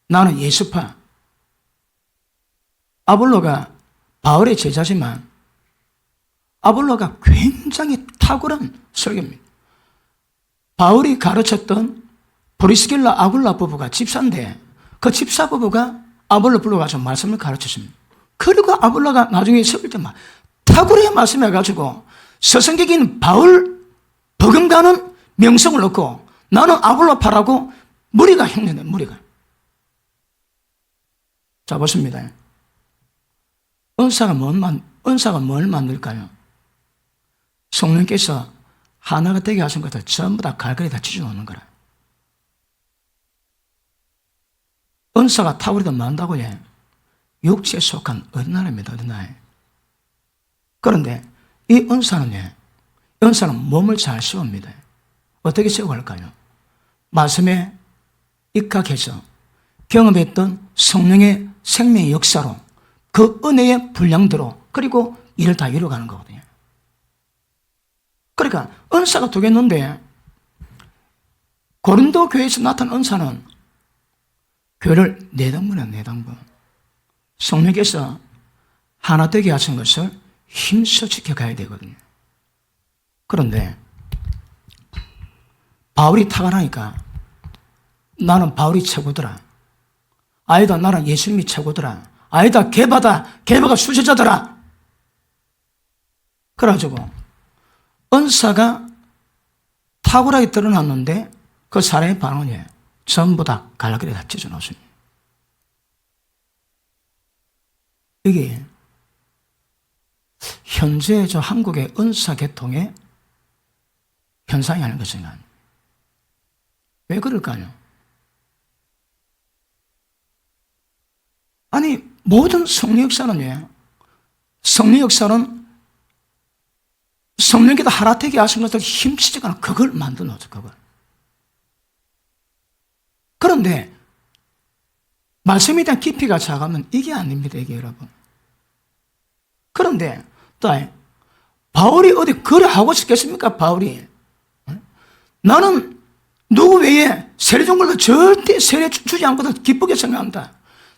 나는 예수파. 아볼로가 바울의 제자지만 아볼로가 굉장히 탁월한 설교입니다. 바울이 가르쳤던 브리스길라 아굴라 부부가 집사인데 그 집사 부부가 아볼로 불러가서 말씀을 가르쳤습니다. 그리고 아볼로가 나중에 설교 때 탁월하게 말씀해가지고 서성객인 바울 버금가는 명성을 얻고 나는 아볼로파라고 무리가 형성돼, 무리가. 자, 보십니다. 은사가 뭘 만들까요? 성령께서 하나가 되게 하신 것들 전부 다 갈갈이 다 찢어놓는 거라. 은사가 탁월해도 만다고 해. 육체에 속한 어린아이입니다, 어린아이. 그런데 이 은사는 몸을 잘 세웁니다. 어떻게 세워갈까요? 말씀에 입각해서 경험했던 성령의 생명의 역사로 그 은혜의 분량대로 그리고 일을 다 이루어가는 거거든요. 그러니까 은사가 두 개 있는데 고린도 교회에서 나타난 은사는 교회를 내당분이야, 내당분. 성령께서 하나 되게 하신 것을 힘써 지켜가야 되거든요. 그런데 바울이 탁월하니까 나는 바울이 최고더라. 아니다, 나는 예수님이 최고더라. 아니다, 게바가 수제자더라. 그래가지고 은사가 탁월하게 드러났는데 그 사람의 반응이 전부 다 갈라길에 다 찢어놓습니다. 이게 현재 저 한국의 은사 계통의 현상이 아닌 것인가. 왜 그럴까요? 아니, 모든 성령 역사는요, 성령 역사는 성령께서 하라되게 하신 것을 힘쓰지가 않아 그걸 만들어 놓죠, 그걸. 그런데 말씀에 대한 깊이가 작으면 이게 안 됩니다, 이게 여러분. 그런데 또 바울이 어디 그래 하고 싶겠습니까, 바울이? 나는 누구 외에 세례 준 걸로 절대 세례 주지 않고도 기쁘게 생각한다.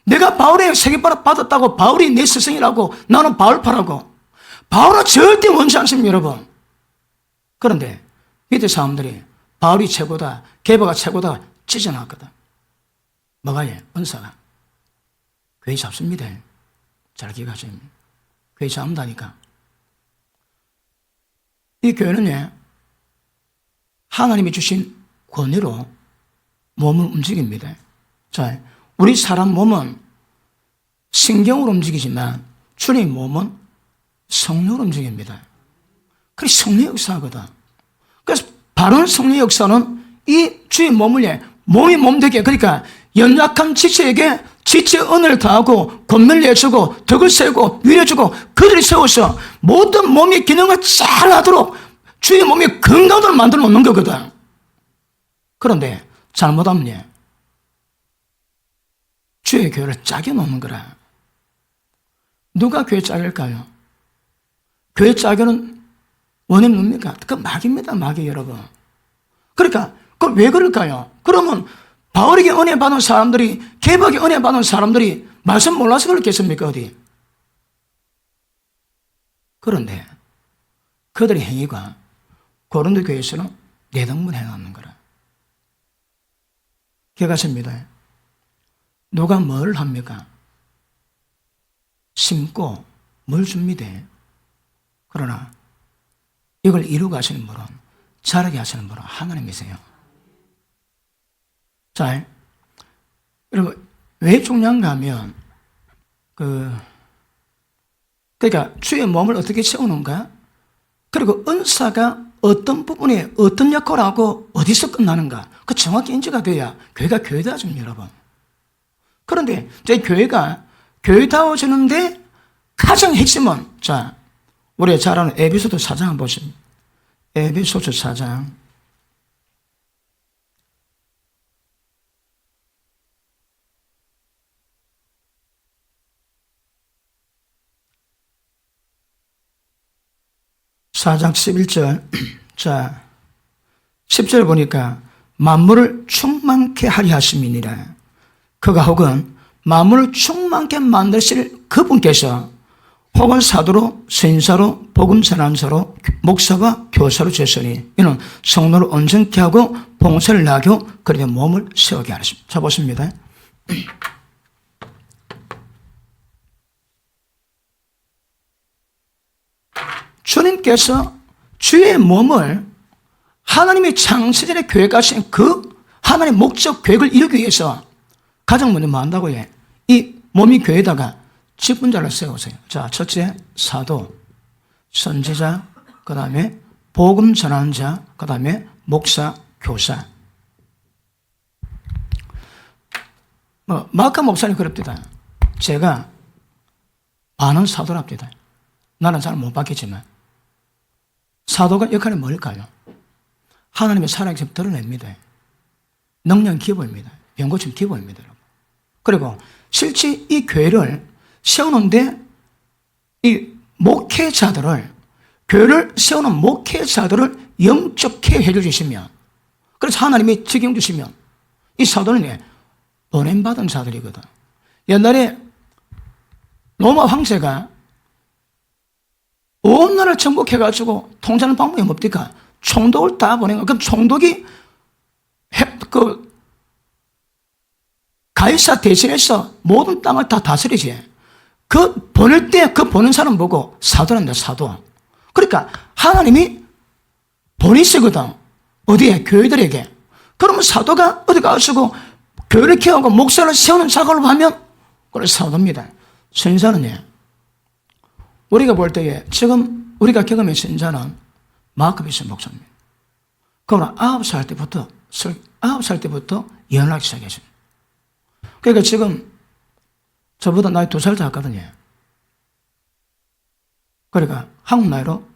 내가 바울의 세례 받았다고 바울이 내 스승이라고 나는 바울파라고. 바울은 절대 원치 않습니다, 여러분. 그런데 밑에 사람들이 바울이 최고다, 게바가 최고다 찢어놨거든. 뭐가 은사가. 교회 잡습니다. 잘 기억하세요. 교회 잡는다니까. 이 교회는 하나님이 주신 권위로 몸을 움직입니다. 자, 우리 사람 몸은 신경으로 움직이지만 주님 몸은 성령으로 움직입니다. 그게 성령 역사거든. 그래서 바른 성령 역사는 이 주의 몸을 몸이 몸되게, 그러니까 연약한 지체에게 지체의 은혜를 더하고 권면을 내주고 덕을 세우고 위로해주고 그들이 세워서 모든 몸의 기능을 잘 하도록 주의 몸이 건강을 만들어 놓는 거거든. 그런데 잘못하면 주의 교회를 짜게 놓는 거라. 누가 교회 짜길까요? 교회 짜기는 원인 뭡니까? 그 마귀입니다, 마귀 여러분. 그러니까 그 왜 그럴까요? 그러면 바울에게 은혜 받은 사람들이, 게바에게 은혜 받은 사람들이 말씀 몰라서 그렇겠습니까, 어디? 그런데 그들의 행위가 고린도 교회에서는 내등분 해놓는 거라. 기억하십니다. 누가 뭘 합니까? 심고 물 줍니다. 그러나 이걸 이루고 하시는 분은, 자라게 하시는 분은 하나님이세요. 자, 여러분, 왜 중요한가 하면, 그러니까 주의 몸을 어떻게 채우는가? 그리고 은사가 어떤 부분에 어떤 역할을 하고 어디서 끝나는가? 그 정확히 인지가 돼야 교회가 교회다워집니다, 여러분. 그런데 저희 교회가 교회다워지는데 가장 핵심은, 자, 우리가 잘 아는 에베소서 4장 한번 보십니다. 에베소서 4장. (4장) 11절. 자, 10절 보니까 만물을 충만케 하리 하심이니라. 그가 혹은 만물을 충만케 만드실 그분께서 혹은 사도로, 선지자로, 복음 전환자로, 목사와 교사로 주셨으니 이는 성도를 온전케 하고 봉사를 나게 하고 그리고 몸을 세우게 하십니다. 자, 보십니다. 주님께서 주의 몸을 하나님의 창세전에 교회가 하신 그 하나님의 목적 계획을 이루기 위해서 가장 먼저 뭐 한다고 해? 이 몸이 교회에다가 직분자를 세우세요. 자, 첫째, 사도, 선지자, 그 다음에 복음 전환자, 그 다음에 목사, 교사. 마카 목사님 그럽니다. 제가 반은 사도랍니다. 나는 잘 못 받겠지만. 사도가 역할이 뭘까요? 하나님의 사랑을 드러냅니다. 능력 기부입니다. 병고침 기부입니다. 그리고 실제 이 교회를 세우는데 이 목회자들을, 교회를 세우는 목회자들을 영적 케어해 주시면 그래서 하나님이 지경 주시면 이 사도는 보냄받은 자들이거든. 옛날에 로마 황제가 온 나라를 정복해가지고 통제하는 방법이 뭡니까? 총독을 다 보낸 거. 그럼 총독이 가이사 대신해서 모든 땅을 다 다스리지. 그 보낼 때 그 보낸 사람 보고 사도란다, 사도. 그러니까 하나님이 보내시거든. 어디에? 교회들에게. 그러면 사도가 어디 가시고 교회를 키우고 목사를 세우는 작업을 하면 그걸 사도입니다. 선지자는요, 우리가 볼 때에 지금 우리가 경험한 선지자는 마크비스 목사입니다. 그러나 9살 때부터 예언하기 시작했습니다. 그러니까 지금 저보다 나이 2살 작거든요. 그러니까 한국 나이로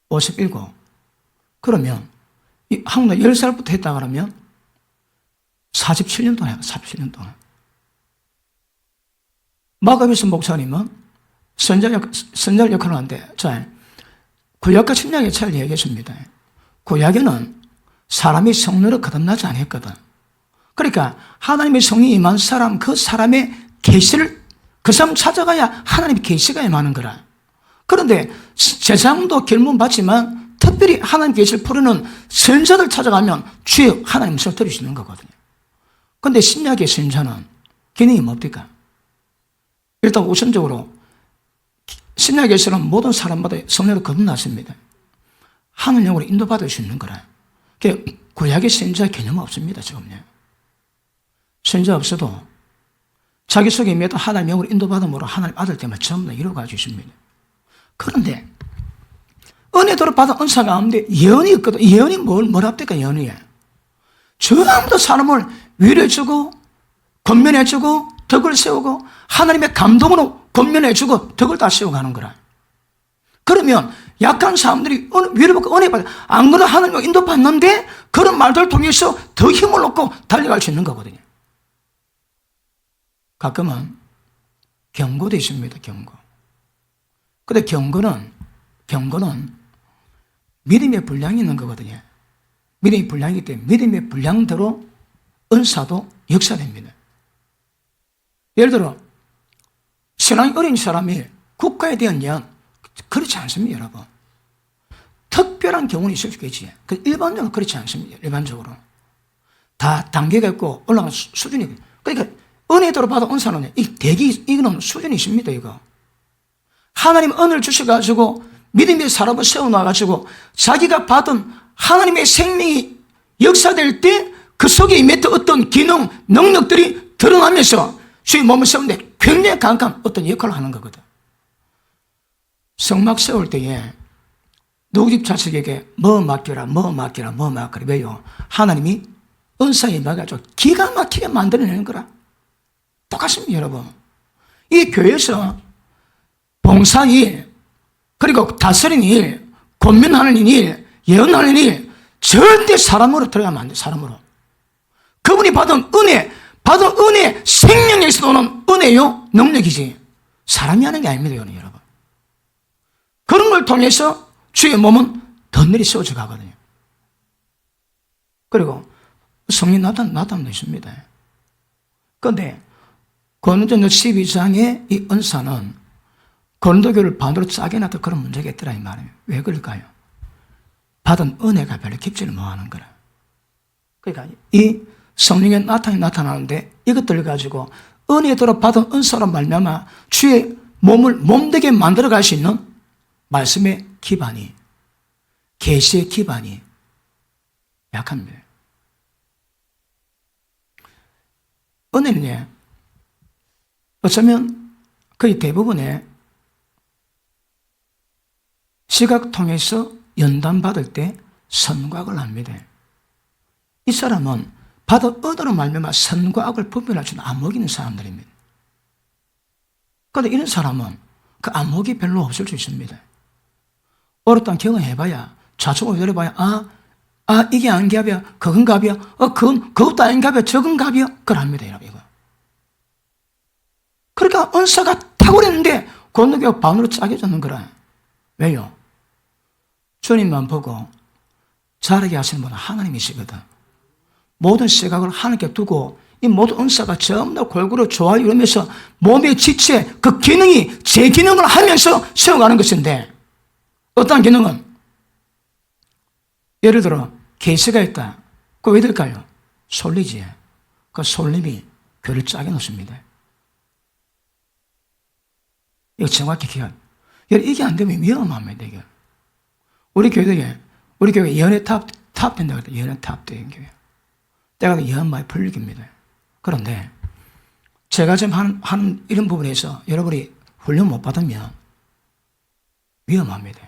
57. 그러면 이 한국 나이 10살부터 했다 그러면 47년 동안 해요. 47년 동안. 마가비스 목사님은 선지자 역할을 하는데, 자, 구약과 신약의 차이를 얘기했습니다. 구약에는 사람이 성령으로 거듭나지 않았거든. 그러니까 하나님의 성령이 임한 사람, 그 사람의 계시를 그 사람 찾아가야 하나님의 계시가 임하는 거라. 그런데 세상도 결문 받지만 특별히 하나님 계시를 풀어는 선지자들 찾아가면 주의 하나님 말씀을 들을 수 있는 거거든요. 그런데 신약의 선지자는 기능이 뭡니까? 일단 우선적으로 신약에서는 모든 사람마다 성령으로 거듭났습니다. 하늘 영으로 인도받을 수 있는 거라. 구약의 선지자 개념은 없습니다, 지금요. 선지자 없어도 자기 속에 임해도 하나님 영으로 인도받음으로 하나님 아들 때문에 전부 다 이루어가지고 있습니다. 그런데 은혜도로 받은 은사 가운데 예언이 있거든. 예언이 뭐랍니까, 예언이? 전부 다 사람을 위로해주고 권면해주고 덕을 세우고 하나님의 감동으로 권면해주고 덕을 다 세워가는 거라. 그러면 약한 사람들이 위로받고 은혜 받아. 안 그래도 하나님과 인도받는데 그런 말들을 통해서 더 힘을 얻고 달려갈 수 있는 거거든요. 가끔은 경고도 있습니다, 경고. 근데 경고는 믿음의 분량이 있는 거거든요. 믿음의 분량이기 때문에 믿음의 분량대로 은사도 역사됩니다. 예를 들어 신앙이 어린 사람이 국가에 대한 예언, 그렇지 않습니다, 여러분. 특별한 경우는 있을 수 있겠지. 일반적으로 그렇지 않습니다. 일반적으로 다 단계가 있고 올라간 수준이. 그러니까 은혜대로 받은 은사는 이거는 수준이 있습니다. 이거 하나님 은혜를 주셔가지고 믿음의 사람을 세워놔가지고 자기가 받은 하나님의 생명이 역사될 때 그 속에 임했던 어떤 기능, 능력들이 드러나면서 주의 몸을 세우는데 굉장히 강한 어떤 역할을 하는 거거든. 성막 세울 때에 누구 집 자식에게 뭐 맡겨라. 왜요? 하나님이 은사에 임해가지고 기가 막히게 만들어내는 거라. 똑같습니다, 여러분. 이 교회에서 봉사일, 그리고 다스리는 일, 권면하는 일, 예언하는 일, 절대 사람으로 들어가면 안 돼, 사람으로. 그분이 받은 은혜, 생명에서 오는 은혜요, 능력이지. 사람이 하는 게 아닙니다, 여러분. 그런 걸 통해서 주의 몸은 덧내리 세워져 가거든요. 그리고 성령 나타남도 있습니다. 그런데 고린도전서 12장의 이 은사는 고린도교를 반으로 짜게 놨던 그런 문제가 있더라, 이 말이에요. 왜 그럴까요? 받은 은혜가 별로 깊지를 못하는 거라. 그러니까 이 성령의 나타나는데 이것들을 가지고 은혜대로 받은 은사로 말미암아 주의 몸을 몸되게 만들어 갈 수 있는 말씀의 기반이, 계시의 기반이 약합니다. 은혜는 어쩌면 거의 대부분의 시각 통해서 연단받을 때 선과 악을 합니다. 이 사람은 받은 은혜로 말미암아 선과 악을 분별할 수 있는 안목이 있는 사람들입니다. 그런데 이런 사람은 그 안목이 별로 없을 수 있습니다. 어렵다는 경험해봐야, 좌측으로 열어봐야, 이게 아닌갑이야, 그건 갑이야, 그것도 아닌갑이야, 저건 갑이야, 그걸 합니다, 여러분. 이거. 그러니까 은사가 탁월했는데 고린도교가 반으로 짜게 졌는 거라. 왜요? 주님만 보고 자라게 하시는 분은 하나님이시거든. 모든 시각을 하나님께 두고 이 모든 은사가 전부 다 골고루 좋아요 이러면서 몸의 지체, 그 기능이 제 기능을 하면서 세워가는 것인데, 어떤 기능은 예를 들어 계시가 있다. 그거 왜 될까요? 솔리지. 그 솔림이 교를 짜게 놓습니다. 이거 정확히 기억. 이게 안 되면 위험합니다. 이게. 우리 교회 연애 탑 된다고 해요. 연애 탑 된 교회. 때가 연 많이 풀립니다. 그런데 제가 지금 하는 이런 부분에서 여러분이 훈련 못 받으면 위험합니다.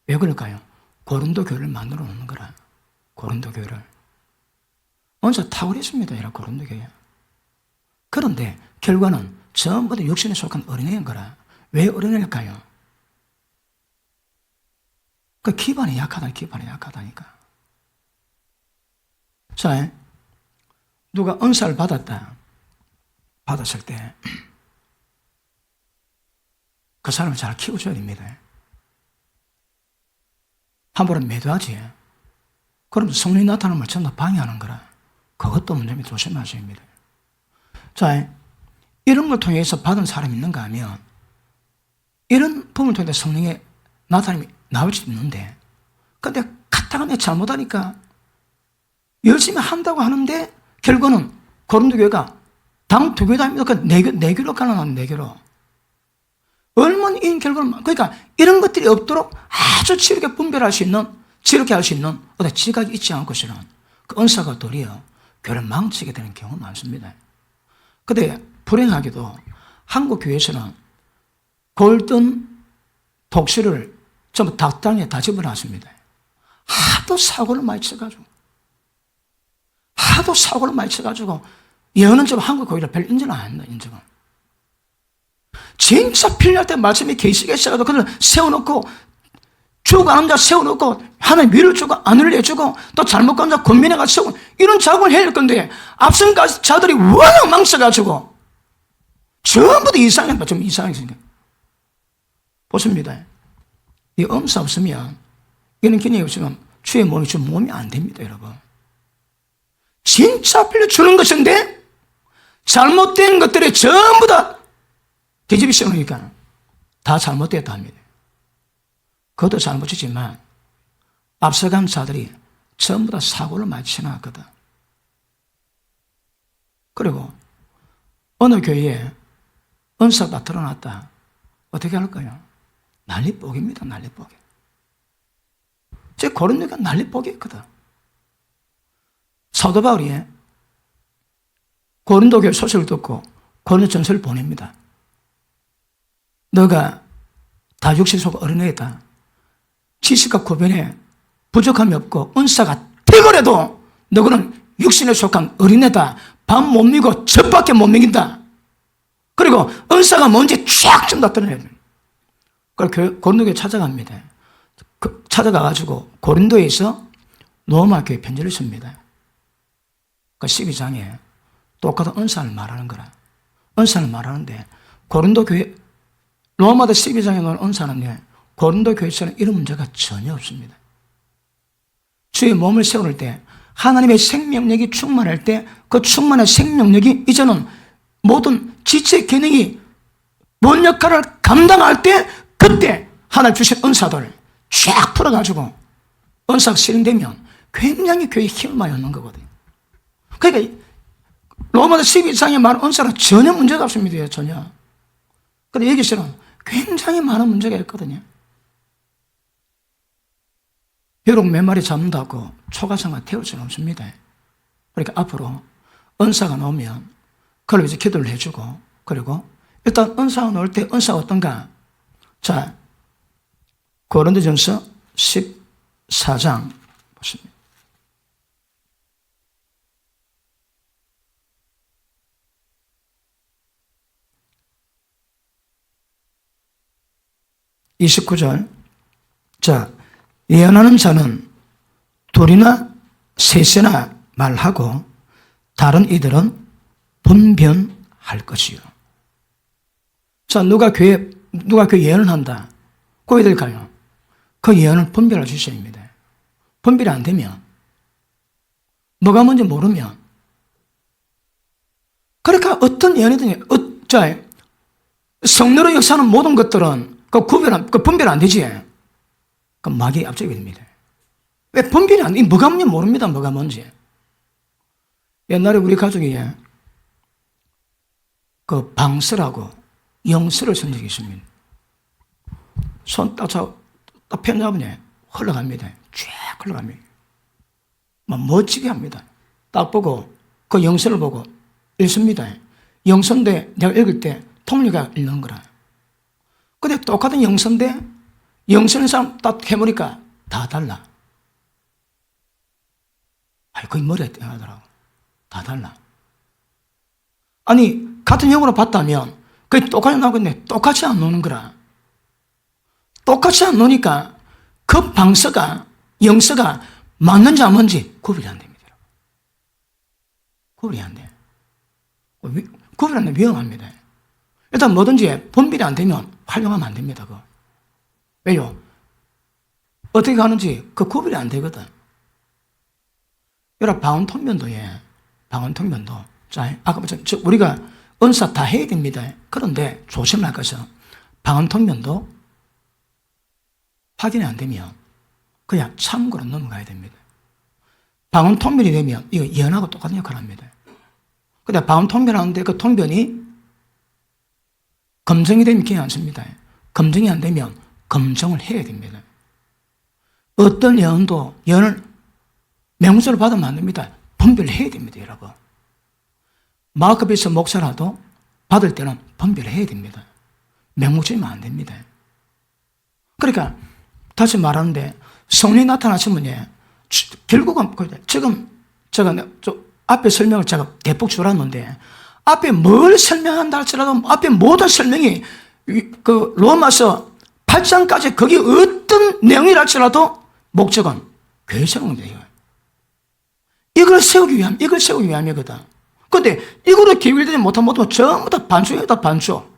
왜 그럴까요? 고린도 교회를 만들어 놓는 거라. 고린도 교회를. 먼저 탁월했습니다. 이런 고린도 교회. 그런데 결과는 전부 다 육신에 속한 어린애인 거라. 왜 어린애일까요? 그 기반이 약하다니까. 자, 누가 은사를 받았을 때 그 사람을 잘 키워줘야 됩니다. 함부로 매도하지. 그럼 성령이 나타나는 걸 전부 방해하는 거라. 그것도 문제입니다. 조심하셔야 합니다. 자, 이런 걸 통해서 받은 사람이 있는가 하면 이런 부분을 통해서 성령의 나타남이 나올 수도 있는데, 근데 갔다가 내가 잘못하니까 열심히 한다고 하는데 결과는 고린도 교회가 당 두 개 다닙니다. 네 개로 갈라나는 네 개로. 얼마나 이 결과는, 그러니까 이런 것들이 없도록 아주 지혜롭게 분별할 수 있는, 지혜롭게 할 수 있는 어떤 지각이 있지 않고서는 그 은사가 도리어 교회를 망치게 되는 경우가 많습니다. 근데 불행하게도 한국 교회에서는 골든 독수리를 전부 닭당에 다 집어놨습니다. 하도 사고를 많이 쳐가지고 여는 좀 한국 교회를 별 인정을 안 합니다. 인정은. 진짜 필요할 때 말씀이 계시게 있어가지고 그걸 세워놓고, 죽어가는 자 세워놓고 하나님 위를 주고 안을 내주고 또 잘못 가는 자 권면해가 세우고 이런 작업을 해야 할 건데, 앞선 자들이 워낙 망쳐가지고 전부 다 이상했으니까. 보십니다. 이 은사 없으면, 이런 기능이 없으면 주의 몸이 주 몸이 안 됩니다, 여러분. 진짜 필요 주는 것인데 잘못된 것들이 전부 다 뒤집이 씌우니까 다 잘못됐다 합니다. 그것도 잘못이지만 앞서간 자들이 전부 다 사고를 많이 치나왔거든. 그리고 어느 교회에 은사가 드러났다. 어떻게 할까요? 난리뽀기입니다. 난리뽀기. 제 고린도가 난리뽀기였거든. 사도 바울이 고린도 교회 소식을 듣고 고린도 전서를 보냅니다. 너가 다 육신 속 어린애다. 지식과 구변에 부족함이 없고 은사가 튀거라도 너는 육신에 속한 어린애다. 밥 못 미고 젖밖에 못 먹인다. 그리고 은사가 뭔지 쫙 좀 다 드러내야 됩니다. 그래서 고린도 교회 찾아갑니다. 찾아가가지고 고린도에서 로마 교회 편지를 씁니다. 그 12장에 똑같은 은사를 말하는 거라. 은사를 말하는데 고린도 교회, 로마서 12장에 나오는 은사는 고린도 교회에서는 이런 문제가 전혀 없습니다. 주의 몸을 세울 때 하나님의 생명력이 충만할 때 그 충만한 생명력이 이제는 모든 지체 기능이 뭔 역할을 감당할 때 그때 하나님 주신 은사들 쫙 풀어가지고 은사가 실행되면 굉장히 교회에 힘을 많이 얻는 거거든요. 그러니까 로마서 12장에 말한 은사는 전혀 문제가 없습니다. 전혀. 근데 여기서는 굉장히 많은 문제가 있거든요. 벼룩 몇 마리 잡는다고 초가상을 태울 수는 없습니다. 그러니까 앞으로 은사가 나오면 그걸 이제 기도를 해주고, 그리고 일단 은사가 나올 때 은사가 어떤가? 자, 고린도전서 14장 보십니다. (29절) 자, 예언하는 자는 둘이나 셋이나 말하고 다른 이들은 분변할 것이요. 자, 누가 교회 예언을 한다. 그 이들일까요? 그 예언을 분별할 수 있어야 합니다. 분별이 안 되면, 뭐가 뭔지 모르면, 그러니까 어떤 예언이든, 성례로 역사하는 모든 것들은 분별 안 되지. 그 마귀의 압제가 됩니다. 왜 분별이 안 돼? 뭐가 뭔지 모릅니다. 뭐가 뭔지. 옛날에 우리 가족이 그 방스라고 영스를 쓴 적이 있습니다. 손 딱 펜 잡으니 흘러갑니다. 쫙 흘러갑니다. 막 멋지게 합니다. 딱 보고 그 영서를 보고 읽습니다. 영서인데 내가 읽을 때 통리가 읽는 거라. 근데 똑같은 영서인데 영서는 사람 딱 해보니까 다 달라. 아니 거의 머리에 떼하더라고. 다 달라. 아니 같은 영어로 봤다면 그게 똑같이 나오겠네. 똑같이 안 노는 거라. 똑같이 안 노니까 그 방서가 영서가 맞는지 안 맞는지 구별이 안 됩니다. 구별이 안 돼. 구별이 안 되면 위험합니다. 일단 뭐든지 분별이 안 되면 활용하면 안 됩니다. 그거. 왜요? 어떻게 가는지 그 구별이 안 되거든. 여러분 방언통변도 방언통변도 자, 아까 우리가 은사 다 해야 됩니다. 그런데 조심할 것은 방언통변도 확인이 안 되면 그냥 참고로 넘어가야 됩니다. 방언통변이 되면 이거 예언하고 똑같은 역할을 합니다. 근데 방언통변하는데 그 통변이 검증이 되면 괜찮습니다. 검증이 안 되면 검증을 해야 됩니다. 어떤 예언을 명수를 받으면 안 됩니다. 분별을 해야 됩니다, 여러분. 마크비스 목사라도 받을 때는 분별을 해야 됩니다. 맹목적이면 안 됩니다. 그러니까 다시 말하는데 성령이 나타나시면 결국은 지금 제가 앞에 설명을 제가 대폭 줄였는데 앞에 뭘 설명한다 할지라도 앞에 모든 설명이 그 로마서 8장까지 거기 어떤 내용이라 할지라도 목적은 교회 세우는 거예요. 이걸 세우기 위함이거든. 근데 이거로 기울이지 못하면 전부 다 반쪽이다, 반쪽.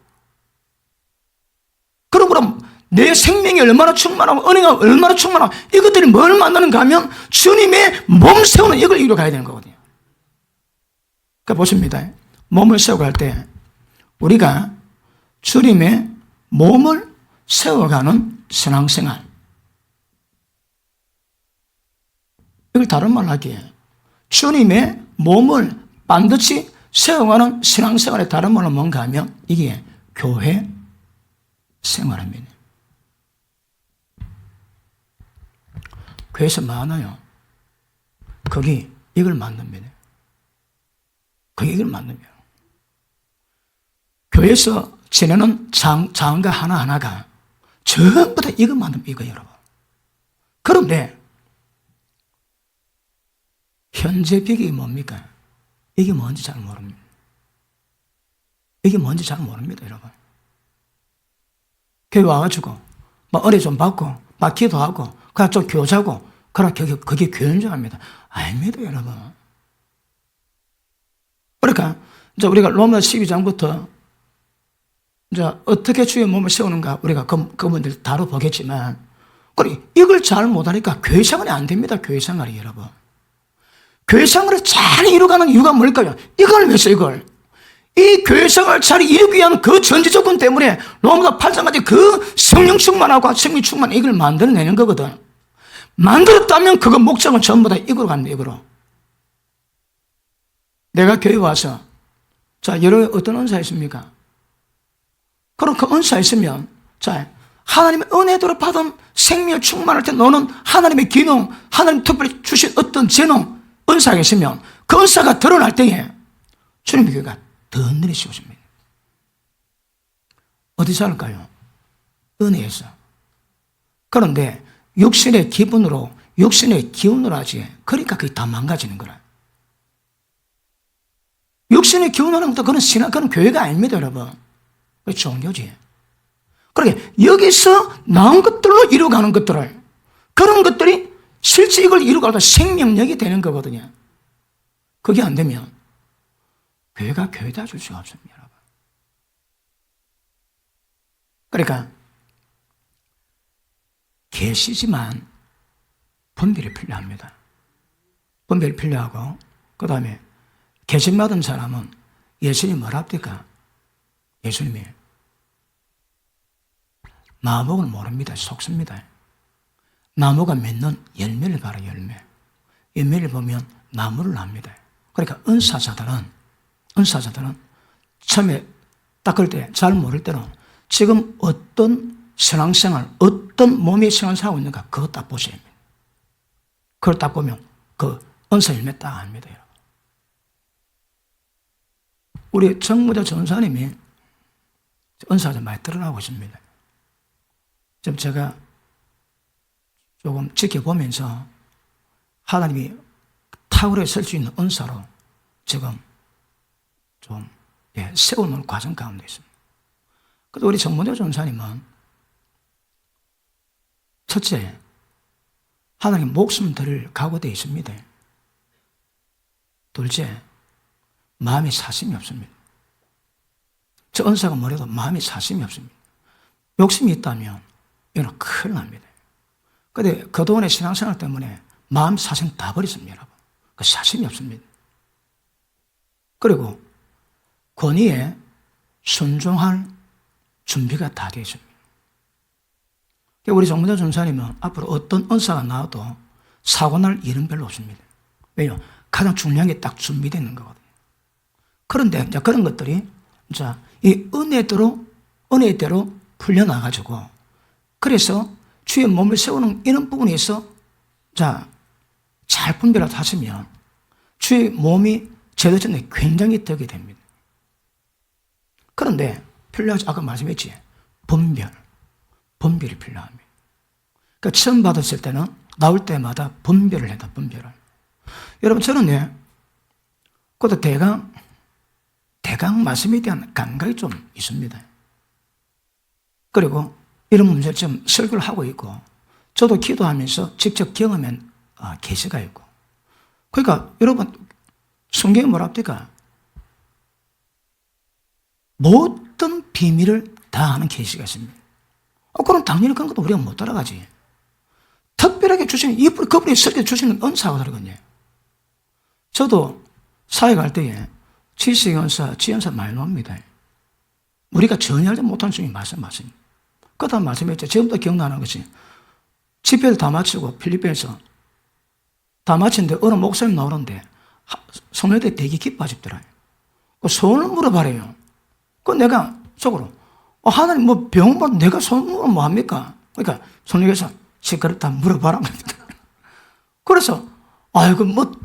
그럼 내 생명이 얼마나 충만하고 은혜가 얼마나 충만하고 이것들이 뭘 만드는가 하면 주님의 몸 세우는 이걸 이루어 가야 되는 거거든요. 그러니까 보십니다. 몸을 세워갈 때 우리가 주님의 몸을 세워가는 신앙생활, 이걸 다른 말로 하기에 주님의 몸을 반드시 세워가는 신앙생활의 다른 말로 뭔가 하면 이게 교회 생활입니다. 교회에서 많아요. 거기 이걸 만듭니다. 거기 이걸 만듭니다. 교회에서 지내는 장가 하나하나가 전부 다 이거 만듭니다. 이거 여러분. 그런데 현재 비결이 뭡니까? 이게 뭔지 잘 모릅니다. 이게 뭔지 잘 모릅니다, 여러분. 교회 와가지고 막 은혜 좀 받고 막 기도하고 그냥 좀 교자고 그럼 그게 교회인 줄 압니다. 아닙니다, 여러분. 그러니까 이제 우리가 로마 12장부터 이제 어떻게 주의 몸을 세우는가 우리가 그분들 다뤄보겠지만 이걸 잘 못하니까 교회 생활이 안 됩니다. 교회 생활이 여러분. 교회 생활을 잘 이루어가는 이유가 뭘까요? 이걸 위해서 이걸. 이 교회 생활을 잘 이루기 위한 그 전제 조건 때문에 로마서 8장까지 그 성령 충만하고 생명 충만 이걸 만들어내는 거거든. 만들었다면 그거 목적은 전부 다 이거로 간다, 이거로. 내가 교회 와서 자, 여러분 어떤 은사 있습니까? 그럼 그 은사 있으면 자, 하나님의 은혜대로 받은 생명을 충만할 때 너는 하나님의 기능, 하나님 특별히 주신 어떤 재능, 은사가 있으면 그 은사가 드러날 때에 주님의 교회가 더 은혜를 씌워줍니다. 어디서 할까요? 은혜에서. 그런데 육신의 기분으로, 육신의 기운으로 하지. 그러니까 그게 다 망가지는 거라. 육신의 기운으로 하는 것도 그건 교회가 아닙니다, 여러분. 그게 종교지. 그러게 여기서 나온 것들로 이루어가는 것들을, 그런 것들이 실제 이걸 이루어가다 생명력이 되는 거거든요. 그게 안 되면 교회가 교회다 줄 수가 없습니다, 여러분. 그러니까 계시지만 분별이 필요합니다. 분별이 필요하고, 그 다음에 계신 받은 사람은 예수님이 뭐랍니까? 예수님이 나무를 모릅니다. 속습니다. 나무가 맺는 열매를 봐라, 열매. 열매를 보면 나무를 압니다. 그러니까 은사자들은 처음에 딱 그럴 때 잘 모를 때는 지금 어떤 신앙생활, 어떤 몸의 생활을 하고 있는가 그거 딱 보셔야 합니다. 그걸 딱 보면 그 은사 열매 딱 압니다. 우리 정무자 전사님이 은사가 좀 많이 드러나고 있습니다. 좀 제가 조금 지켜보면서 하나님이 탁월하게 쓸 수 있는 은사로 지금 좀 세우는 과정 가운데 있습니다. 그래도 우리 정문대 전사님은 첫째, 하나님 목숨 드릴 각오되어 있습니다. 둘째, 마음에 사심이 없습니다. 저 은사가 뭐래도 마음에 사심이 없습니다. 욕심이 있다면 이건 큰일 납니다. 그런데 그동안의 신앙생활 때문에 마음 사심 다 버렸습니다, 여러분. 그 사심이 없습니다. 그리고 권위에 순종할 준비가 다 되어 있습니다. 우리 정문대 전사님은 앞으로 어떤 은사가 나와도 사고날 일은 별로 없습니다. 왜요? 가장 중요한 게 딱 준비되어 있는 거거든요. 그런데 이제 그런 것들이 이 은혜대로 풀려나가지고 그래서 주의 몸을 세우는 이런 부분에 있어 잘 분별을 하시면 주의 몸이 제대로 전에 굉장히 덕이 됩니다. 그런데 필요하지, 아까 말씀했지, 분별이 필요합니다. 그러니까 처음 받았을 때는 나올 때마다 분별을 해다, 분별을. 여러분, 저는 그것도 대강 말씀에 대한 감각이 좀 있습니다. 그리고 이런 문제를 좀 설교를 하고 있고, 저도 기도하면서 직접 경험한 계시가 있고. 그러니까 여러분, 성경에 뭐랍니까? 모든 비밀을 다 아는 계시가 있습니다. 그럼 당연히 그런 것도 우리가 못 따라가지. 특별하게 주시는, 그분이 설계 주시는 은사가 다르거든요. 저도 사회 갈 때에 지식연사, 지연사 많이 나옵니다. 우리가 전혀 알지 못하는 중에 말씀하십니다. 그 다음 말씀했죠. 지금도 기억나는 것이 집회를 다 마치고 필리핀에서 다 마치는데 어느 목사님 나오는데 성도들 되게 기뻐하시더라고요. 소원을 물어봐래요. 그 내가 속으로 하나님 병원 봐도 내가 소원 물으면 뭐합니까? 그러니까 성령께서 시끄럽다 물어봐라. 그래서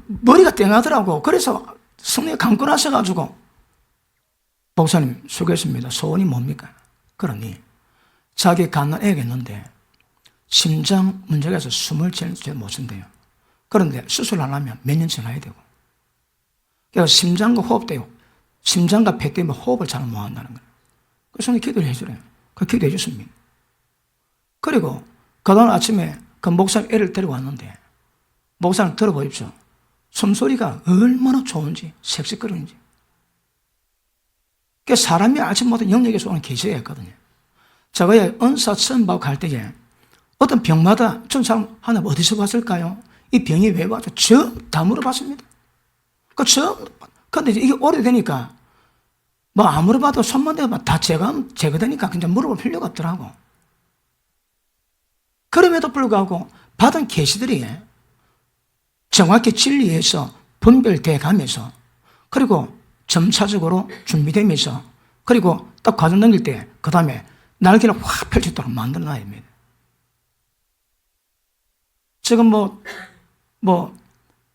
머리가 땡하더라고. 그래서 성령이 감고 나셔가지고 목사님 수고했습니다. 소원이 뭡니까? 그러니 자기 갓난 애가 있는데 심장 문제가 있어서 숨을 제일 못 쉰대요. 그런데 수술하려면 몇 년 지나야 되고. 그래서 심장과 호흡돼요. 심장과 폐 때문에 호흡을 잘 못한다는 거예요. 그래서 저는 기도를 해주래요. 그 기도해 줬습니다. 그리고 그다음 아침에 그 목사님 애를 데리고 왔는데 목사님 들어보십시오. 숨소리가 얼마나 좋은지 섹시거리는지. 그 사람이 아침마다 영역에서 오는 계시가 있거든요. 제가 은사 처음 받고 갈 때에 어떤 병마다 전 사람 하나님 어디서 봤을까요? 이 병이 왜 왔죠? 다 물어봤습니다. 근데 이게 오래되니까 안 물어봐도 손만 대면 다 제거되니까 그냥 물어볼 필요가 없더라고. 그럼에도 불구하고 받은 계시들이 정확히 진리에서 분별돼 가면서 그리고 점차적으로 준비되면서 그리고 딱 과정 넘길 때 그 다음에 날개를 확 펼치도록 만들어놔야 됩니다. 지금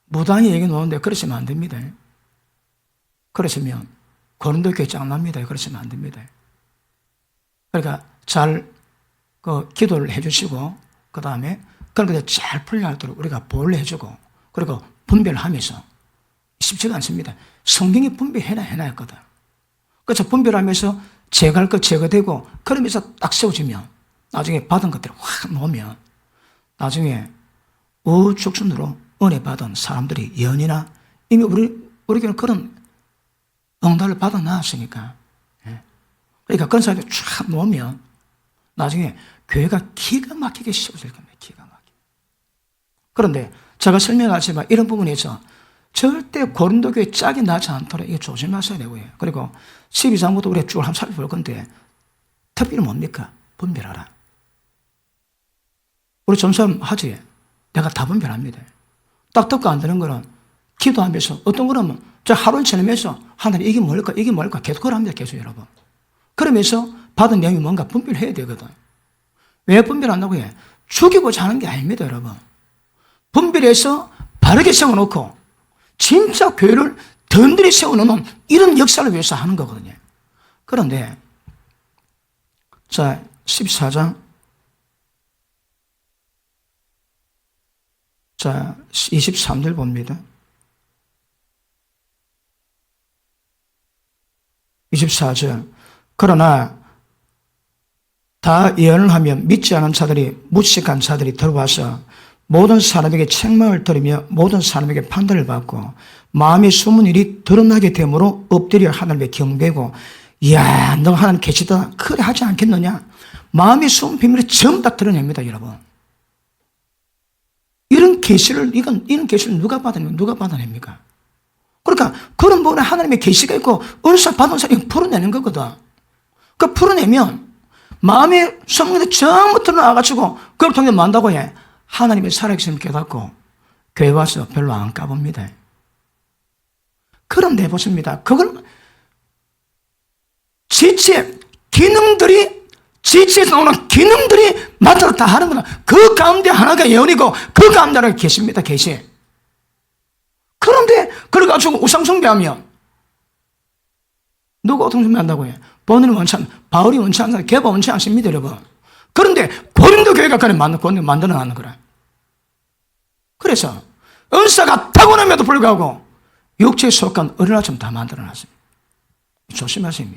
무당이 얘기 나오는데 그러시면 안 됩니다. 그러시면 고린도 교회 짱납니다. 그러시면 안 됩니다. 그러니까 잘 기도를 해주시고 그 다음에 그런 것들 잘 풀려나도록 우리가 보호를 해주고 그리고 분별하면서 쉽지가 않습니다. 성경이 분별해놨거든. 그래서 분별하면서 제거할 것 제거되고 그러면서 딱 세워지면 나중에 받은 것들을 확 놓으면 나중에 우죽순으로 은혜 받은 사람들이 연이나 이미 우리 교회는 그런 응답을 받아 놨으니까. 그러니까 그런 사람들이 쫙 놓으면 나중에 교회가 기가 막히게 세워질 겁니다. 기가 막히게. 그런데 제가 설명하지만 이런 부분에서 절대 고린도 교회 짝이 나지 않도록 이거 조심하셔야 되고요. 그리고 12장부터 우리가 쭉 한번 살펴볼 건데 특별히 뭡니까? 분별하라. 우리 점수하면 하지. 내가 다 분별합니다. 딱 듣고 안 되는 거는 기도하면서 어떤 거는 저 하루 지내면서 하나님 이게 뭘까 이게 뭘까 계속 그걸 합니다. 계속 여러분. 그러면서 받은 내용이 뭔가 분별해야 되거든. 왜 분별한다고 해? 죽이고자 하는 게 아닙니다. 여러분. 분별해서 바르게 세워놓고 진짜 교회를 든든히 세워놓는 이런 역사를 위해서 하는 거거든요. 그런데 자 14장 자 23절 봅니다. 24절 그러나 다 예언을 하면 믿지 않은 자들이 무식한 자들이 들어와서 모든 사람에게 책망을 들으며 모든 사람에게 판단을 받고 마음에 숨은 일이 드러나게 되므로 엎드려 하나님의 경배고 이야 너 하나님 계시다 그래 하지 않겠느냐. 마음에 숨은 비밀을 전부 다 드러냅니다. 여러분. 이런 계시를 이런 계시를 누가 받아냅니까? 그러니까 그런 부분에 하나님의 계시가 있고 은사 받은 사람이 풀어내는 거거든. 그 풀어내면 마음에 숨은 게 전부 드러나가지고 그걸 통해 뭐 한다고 해? 하나님의 살아계심을 깨닫고 교회 와서 별로 안 까봅니다. 그런데 보십니다. 그걸 지체 기능들이 지체에서 나오는 기능들이 맡아서 다 하는 거다. 그 가운데 하나가 예언이고 그 가운데 하나가 계십니다. 계시. 그런데 그걸 가지고 우상숭배하면 누가 우상숭배한다고 해? 본인은 원치 않는 바울이 원치 않는 개바 원치 않습니다. 여러분. 그런데 고린도 교회가 그래 만들어놨는 거라. 그래서 은사가 타고남에도 불구하고 육체에 속한 어린아이처럼 다 만들어놨습니다. 조심하세요.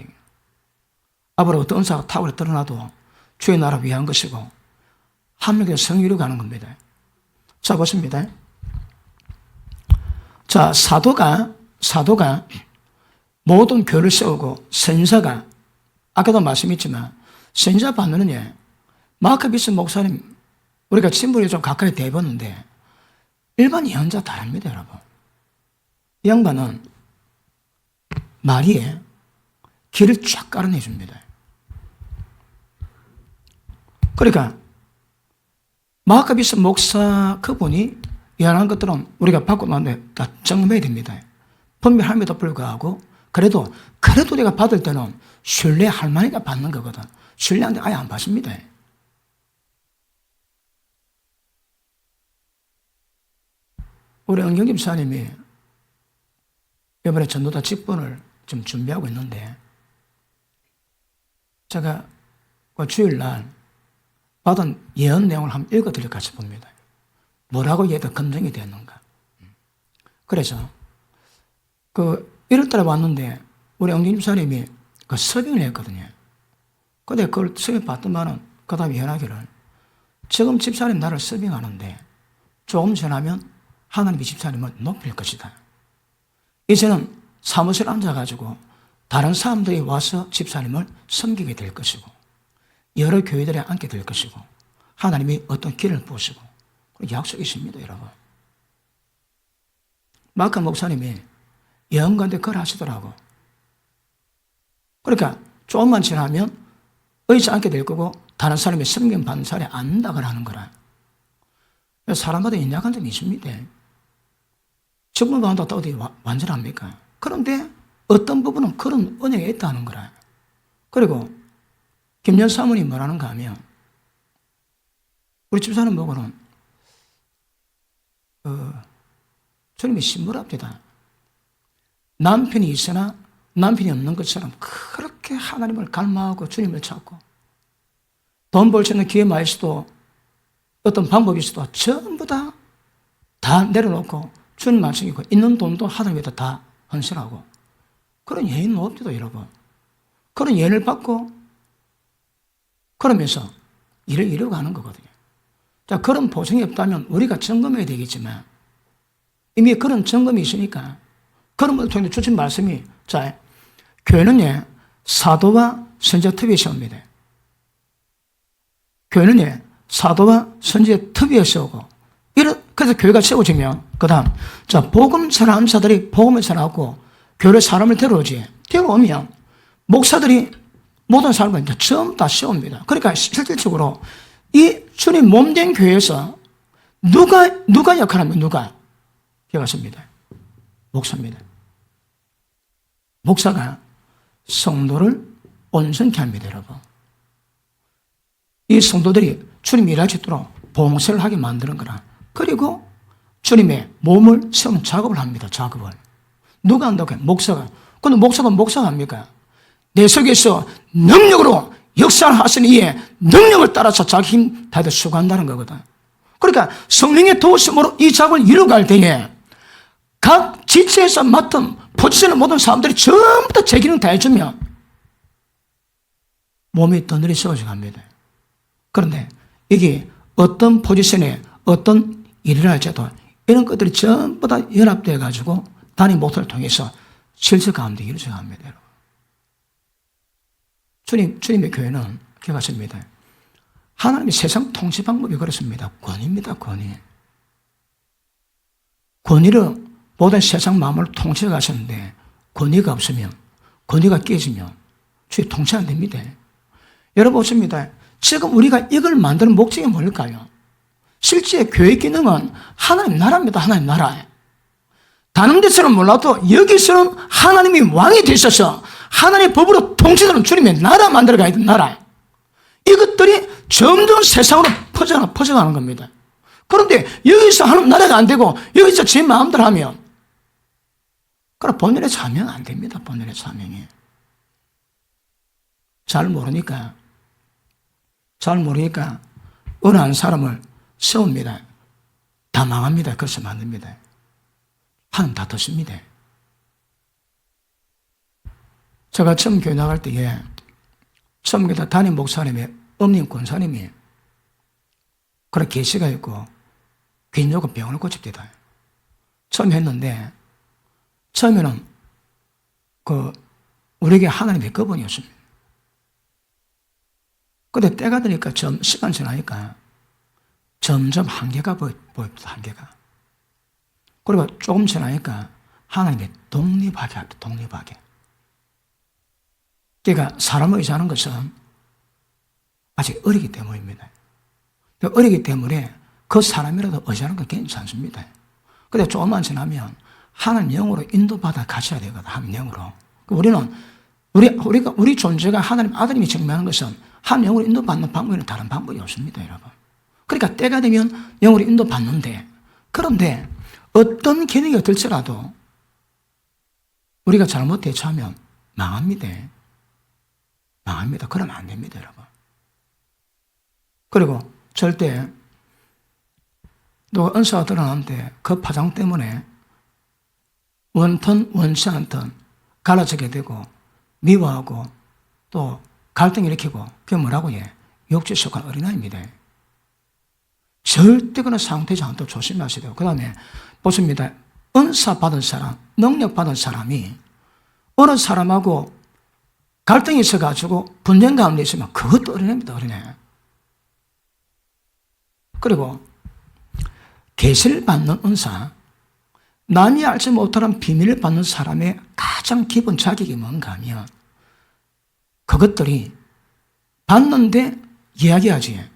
앞으로 어떤 은사가 탁월히 드러나도 주의 나라 위한 것이고 하늘의 성위로 가는 겁니다. 자 보십니다. 자 사도가 모든 교회를 세우고 선지자가 아까도 말씀했지만 선지자 반면은 마카비스 목사님 우리가 친분이 좀 가까이 돼봤는데 일반 예언자 다릅니다. 여러분. 이 양반은 마리에 길을 쫙 깔아내 줍니다. 그러니까 마카비스 목사 그분이 예언한 것들은 우리가 받고 나는데 다 점검해야 됩니다. 분별함에도 불구하고 그래도 내가 받을 때는 신뢰할 만하니까 받는 거거든. 신뢰하는데 아예 안 받습니다. 우리 은경 집사님이 이번에 전도다 직분을 좀 준비하고 있는데 제가 그 주일날 받은 예언 내용을 한번 읽어드릴 같이 봅니다. 뭐라고 얘가 검증이 되었는가. 그래서 1월달에 왔는데 우리 은경 집사님이 그 서빙을 했거든요. 근데 그걸 서빙 받더만은 그 다음에 연하기를 지금 집사님 나를 서빙하는데 조금 지나면 하나님이 집사님을 높일 것이다. 이제는 사무실에 앉아가지고 다른 사람들이 와서 집사님을 섬기게 될 것이고 여러 교회들에 앉게 될 것이고 하나님이 어떤 길을 보시고 약속이 있습니다. 여러분. 마카 목사님이 예언가한테 그걸 하시더라고. 그러니까 조금만 지나면 의지 않게 될 거고 다른 사람이 섬김 받는 사람이 안다고 하는 거라. 사람마다 인약한 점이 있습니다. 직분을 받는다고 어디 완전합니까? 그런데 어떤 부분은 그런 은혜가 있다는 거라. 그리고 김연 사모님이 뭐라는가 하면 우리 집사람 보고는 주님이 신부랍니다. 남편이 있으나 남편이 없는 것처럼 그렇게 하나님을 갈망하고 주님을 찾고 돈 벌 수 있는 기회 많이 있어도 어떤 방법이 있어도 전부 다 내려놓고 주님만 챙기고 있는 돈도 하나님에다 다 헌신하고 그런 예인은 없죠. 여러분. 그런 예를 받고 그러면서 일을 이루고 가는 거거든요. 자, 그런 보증이 없다면 우리가 점검해야 되겠지만 이미 그런 점검이 있으니까 그런 것을 통해 주신 말씀이 자, 교회는 사도와 선지자 특위에 세웁니다. 교회는 사도와 선지자 특위에 세우고 그래서 교회가 세워지면, 그 다음, 자, 복음 전하는 자들이 복음을 전하고, 교회 사람을 데려오지. 데려오면, 목사들이 모든 사람을 이제 전부 다 세웁니다. 그러니까 실질적으로 이 주님 몸된 교회에서 누가 역할하면 누가? 기억하십니다. 목사입니다. 목사가 성도를 온전케 합니다, 여러분. 이 성도들이 주님이 일할 수 있도록 봉사를 하게 만드는 거라. 그리고 주님의 몸을 세우는 작업을 합니다, 작업을. 누가 한다고 해요? 목사가. 근데 목사가 합니까? 내 속에서 능력으로 역사를 하시는 이에 능력을 따라서 자기 힘 다해서 수고한다는 거거든. 그러니까 성령의 도우심으로 이 작업을 이루어갈 때에 각 지체에서 맡은 포지션을 모든 사람들이 전부 다 제 기능 다 해주면 몸이 덩달이 세워져 갑니다. 그런데 이게 어떤 포지션에 어떤 일을 할지라도 이런 것들이 전부 다 연합되어 가지고 단위 목표를 통해서 실제 가운데 이루어져 갑니다. 주님의 교회는 기억하십니다. 하나님의 세상 통치 방법이 그렇습니다. 권위입니다, 권위. 권위로 모든 세상 마음을 통치해 가셨는데 권위가 없으면, 권위가 깨지면 주의 통치 안 됩니다. 여러분 보십니다. 지금 우리가 이걸 만드는 목적이 뭘까요? 실제 교회 기능은 하나님 나라입니다. 하나님 나라. 다른 데서는 몰라도 여기서는 하나님이 왕이 되셔서 하나님의 법으로 통치되는 주님의 나라 만들어가야 되는 나라. 이것들이 점점 세상으로 퍼져가는 겁니다. 그런데 여기서 하나님 나라가 안 되고 여기서 제 마음대로 하면 그럼 본연의 사명 안 됩니다. 본연의 사명이. 잘 모르니까 어느 한 사람을 세웁니다. 다 망합니다. 그래서 만듭니다. 하나님 다 드십니다. 제가 처음 교회 나갈 때에 처음 교회 담임 목사님의 엄님 권사님이 그런 계시가 있고 귀인요고 병을 고칩니다. 처음 했는데 처음에는 우리에게 하나님의 거본이었습니다. 근데 때가 되니까 시간 지나니까 점점 한계가 보입니다. 한계가. 그리고 조금 지나니까 하나님의 독립하게 합니다. 독립하게. 그러니까 사람을 의지하는 것은 아직 어리기 때문입니다. 어리기 때문에 그 사람이라도 의지하는 건 괜찮습니다. 근데 조금만 지나면 하나님 영으로 인도받아 가셔야 되거든. 하나님 영으로. 우리 존재가 하나님 아들님이 증명하는 것은 하나님 영으로 인도받는 방법에는 다른 방법이 없습니다, 여러분. 그러니까 때가 되면 영으로 인도받는데, 그런데 어떤 기능이 어떨지라도 우리가 잘못 대처하면 망합니다. 망합니다. 그러면 안 됩니다, 여러분. 그리고 절대 누가 은사가 드러나는데 그 파장 때문에 원턴 원치 않던 갈라지게 되고 미워하고 또 갈등 일으키고 그게 뭐라고 해? 욕짓 속한 어린아이입니다. 절대 그런 상태지 않도록 조심하셔야 돼요. 그 다음에 보십니다. 은사 받은 사람, 능력 받은 사람이 어느 사람하고 갈등이 있어가지고 분쟁 가운데 있으면 그것도 어린애입니다. 어린애. 그리고 계시를 받는 은사, 남이 알지 못하는 비밀을 받는 사람의 가장 기본 자격이 뭔가 하면 그것들이 받는데 이야기하지.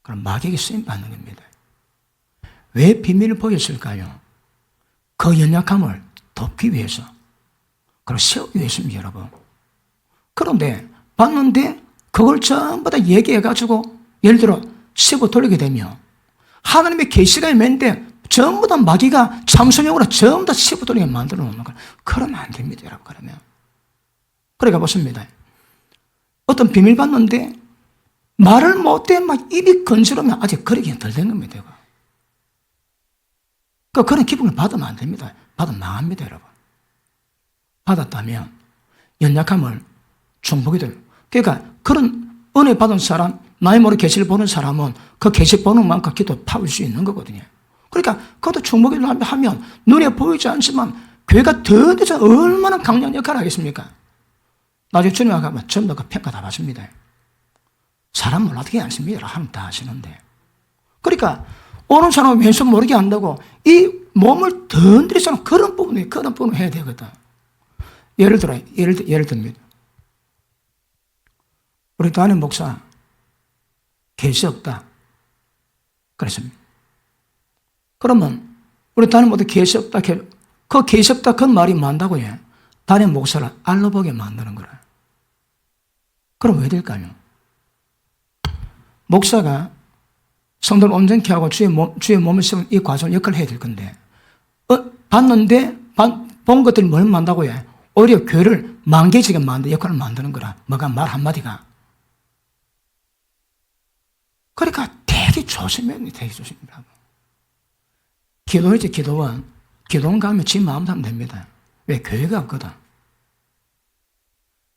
그럼 마귀에게 쓰임 받는 겁니다. 왜 비밀을 보였을까요? 그 연약함을 돕기 위해서, 그리고 세우기 위해서입니다, 여러분. 그런데 받는데 그걸 전부 다 얘기해가지고 예를 들어 씹어 돌리게 되면 하나님의 계시가 있는데 전부 다 마귀가 참선용으로 전부 다 씹어 돌리게 만들어 놓는 거예요. 그러면 안 됩니다, 여러분. 그러니까 보십니다. 어떤 비밀 받는데 말을 못해 막 입이 건지르면 아직 그러기엔 덜 된 겁니다. 그런 기분을 받으면 안 됩니다. 받으면 망합니다, 여러분. 받았다면 연약함을 중복이 돼요. 그러니까 그런 은혜 받은 사람, 나이 모르게 계시를 보는 사람은 그 계시 보는 만큼 기도 파울 수 있는 거거든요. 그러니까 그것도 중복을 하면 눈에 보이지 않지만 교회가 더 대해서 얼마나 강력한 역할을 하겠습니까? 나중에 주님 앞에 가면 전부 다 그 평가 다 받습니다. 사람 몰라도 그게 않습니다. 하나님 다 하시는데. 그러니까 오는 사람은 왼손 모르게 한다고 이 몸을 던드리는 그런 부분을 해야 되거든. 예를 듭니다. 우리 담임 목사 계시 없다 그랬습니다. 그러면 우리 담임 목사 계시 없다, 그 계시 없다 그 말이 맞다고 해. 담임 목사를 알아보게 만드는 거라. 그럼 왜 될까요? 목사가 성도를 온전케 하고 주의 몸을 세우는 이 과정 역할을 해야 될 건데, 봤는데, 본 것들이 뭘 만다고 해? 오히려 교회를 망개지게 만드는 역할을 만드는 거라. 뭐가 말 한마디가. 그러니까 되게 조심해야 돼, 되게 조심해라고. 기도이지, 기도원. 기도원 가면 지 마음대로 하면 됩니다. 왜? 교회가 없거든.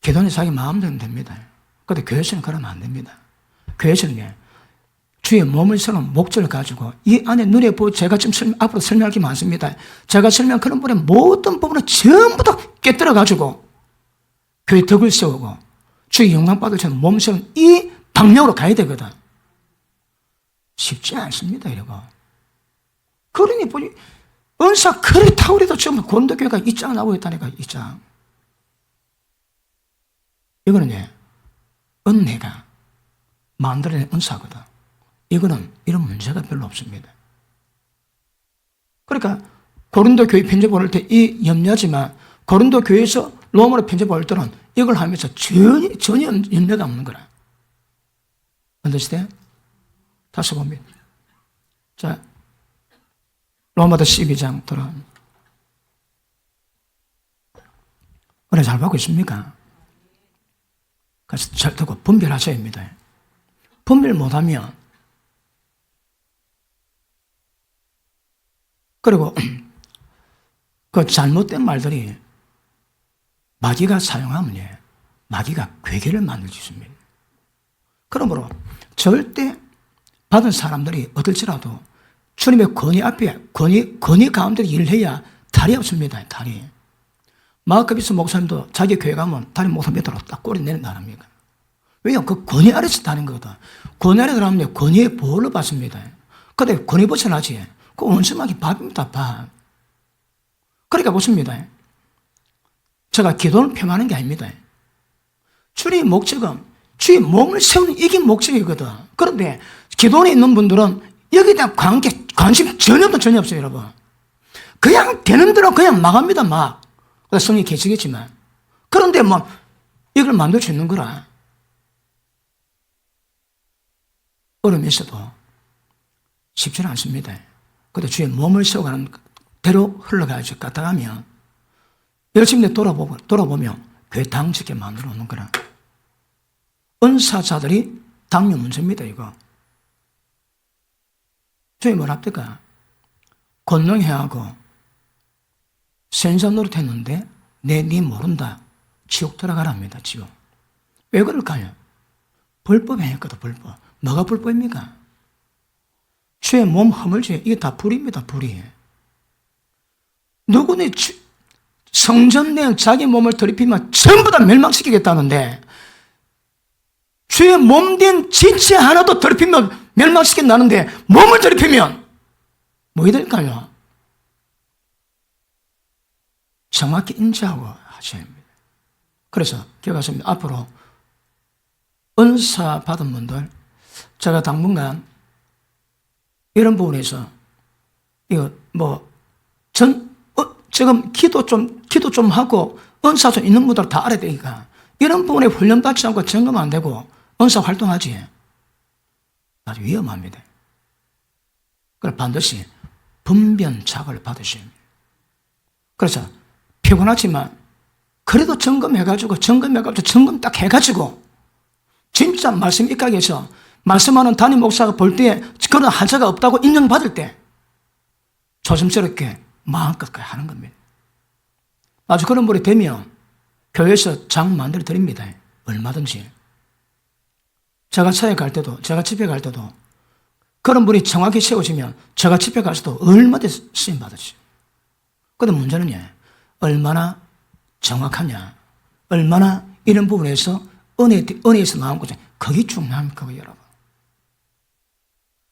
기도원이 자기 마음대로 하면 됩니다. 근데 교회에서는 그러면 안 됩니다. 교회에서는 주의 몸을 세우는 목적을 가지고 이 안에 눈에 보고 제가 지금 앞으로 설명할 게 많습니다. 제가 설명한 그런 부분의 모든 부분을 전부 다 깨뜨려가지고 교회 덕을 세우고 주의 영광 받을 수 있는 몸 세우는 이 방향으로 가야 되거든. 쉽지 않습니다, 이러고. 그러니 보니 은사 그리 타오리도 지금 고린도교회가 이 장 나오고 있다니까, 이 장. 이거는 은혜가 만들어낸 은사거든. 이거는 이런 문제가 별로 없습니다. 그러니까 고린도 교회 편지 보낼 때 이 염려지만 고린도 교회에서 로마로 편지 보낼 때는 이걸 하면서 전혀 염려가 없는 거라. understand? 다시 봅니다. 자, 로마서 12장 들어. 은혜 잘 받고 있습니까? 그래서 잘 듣고 분별하셔야 합니다. 분별 못하면 그리고 그 잘못된 말들이 마귀가 사용하면 마귀가 괴계를 만들 수 있습니다. 그러므로 절대 받은 사람들이 어떨지라도 주님의 권위 앞에 권위 가운데 일을 해야 탈이 없습니다. 탈이. 마가비스 목사님도 자기 교회 가면 담임 목사 밑으로 딱 꼬리 내는 안 합니까? 왜요? 그 권위 아래서 다는 거거든. 권위 아래 들어가면 권위의 보호를 받습니다. 근데 권위 벗어나지. 그 원수막이 밥입니다, 밥. 그러니까 보십니다. 제가 기도를 폄하하는 게 아닙니다. 주의 목적은 주의 몸을 세우는 이게 목적이거든. 그런데 기도원에 있는 분들은 여기에 대한 관심 전혀 없어요, 여러분. 그냥 되는 대로 그냥 막합니다, 막. 성이 계시겠지만. 그런데 뭐, 이걸 만들 수 있는 거라. 어려움이 있어도 쉽지는 않습니다. 근데 주의 몸을 세워가는 대로 흘러가야지 갔다가면 열심히 돌아보면 교회 당직에 만들어 놓는 거라. 은사자들이 당뇨 문제입니다, 이거. 저희 뭘 합니까? 권능해하고 senza 노릇 했는데 네 모른다. 지옥 들어가랍니다, 지옥. 왜 그럴까요? 불법에 했거든, 불법. 뭐가 불법입니까? 주의 몸 허물죄, 이게 다 불입니다, 불이. 누구네 성전 내 자기 몸을 더럽히면 전부 다 멸망시키겠다는데 주의 몸된 지체 하나도 더럽히면 멸망시킨다는데 몸을 더럽히면 뭐가 될까요? 정확히 인지하고 하셔야 합니다. 그래서 기억하십니다. 앞으로 은사 받은 분들 제가 당분간 이런 부분에서 이거 지금 기도 좀 하고 은사 좀 있는 분들 다 알아야 되니까 이런 부분에 훈련 받지 않고 점검 안 되고 은사 활동하지 아주 위험합니다. 그래서 반드시 분변 작업을 받으셔야 합니다. 그래서 피곤하지만 그래도 점검 딱 해가지고 진짜 말씀 입각해서 말씀하는 담임 목사가 볼 때 그런 하자가 없다고 인정받을 때 조심스럽게 마음껏 하는 겁니다. 아주 그런 분이 되면 교회에서 장 만들어 드립니다. 얼마든지. 제가 차에 갈 때도, 제가 집에 갈 때도 그런 분이 정확히 세워지면 제가 집에 가서도 얼마든지 쓰임 받았어요. 그런데 문제는 얼마나 정확하냐, 얼마나 이런 부분에서 은혜에서 나온 거죠. 그게 중요합니다, 여러분.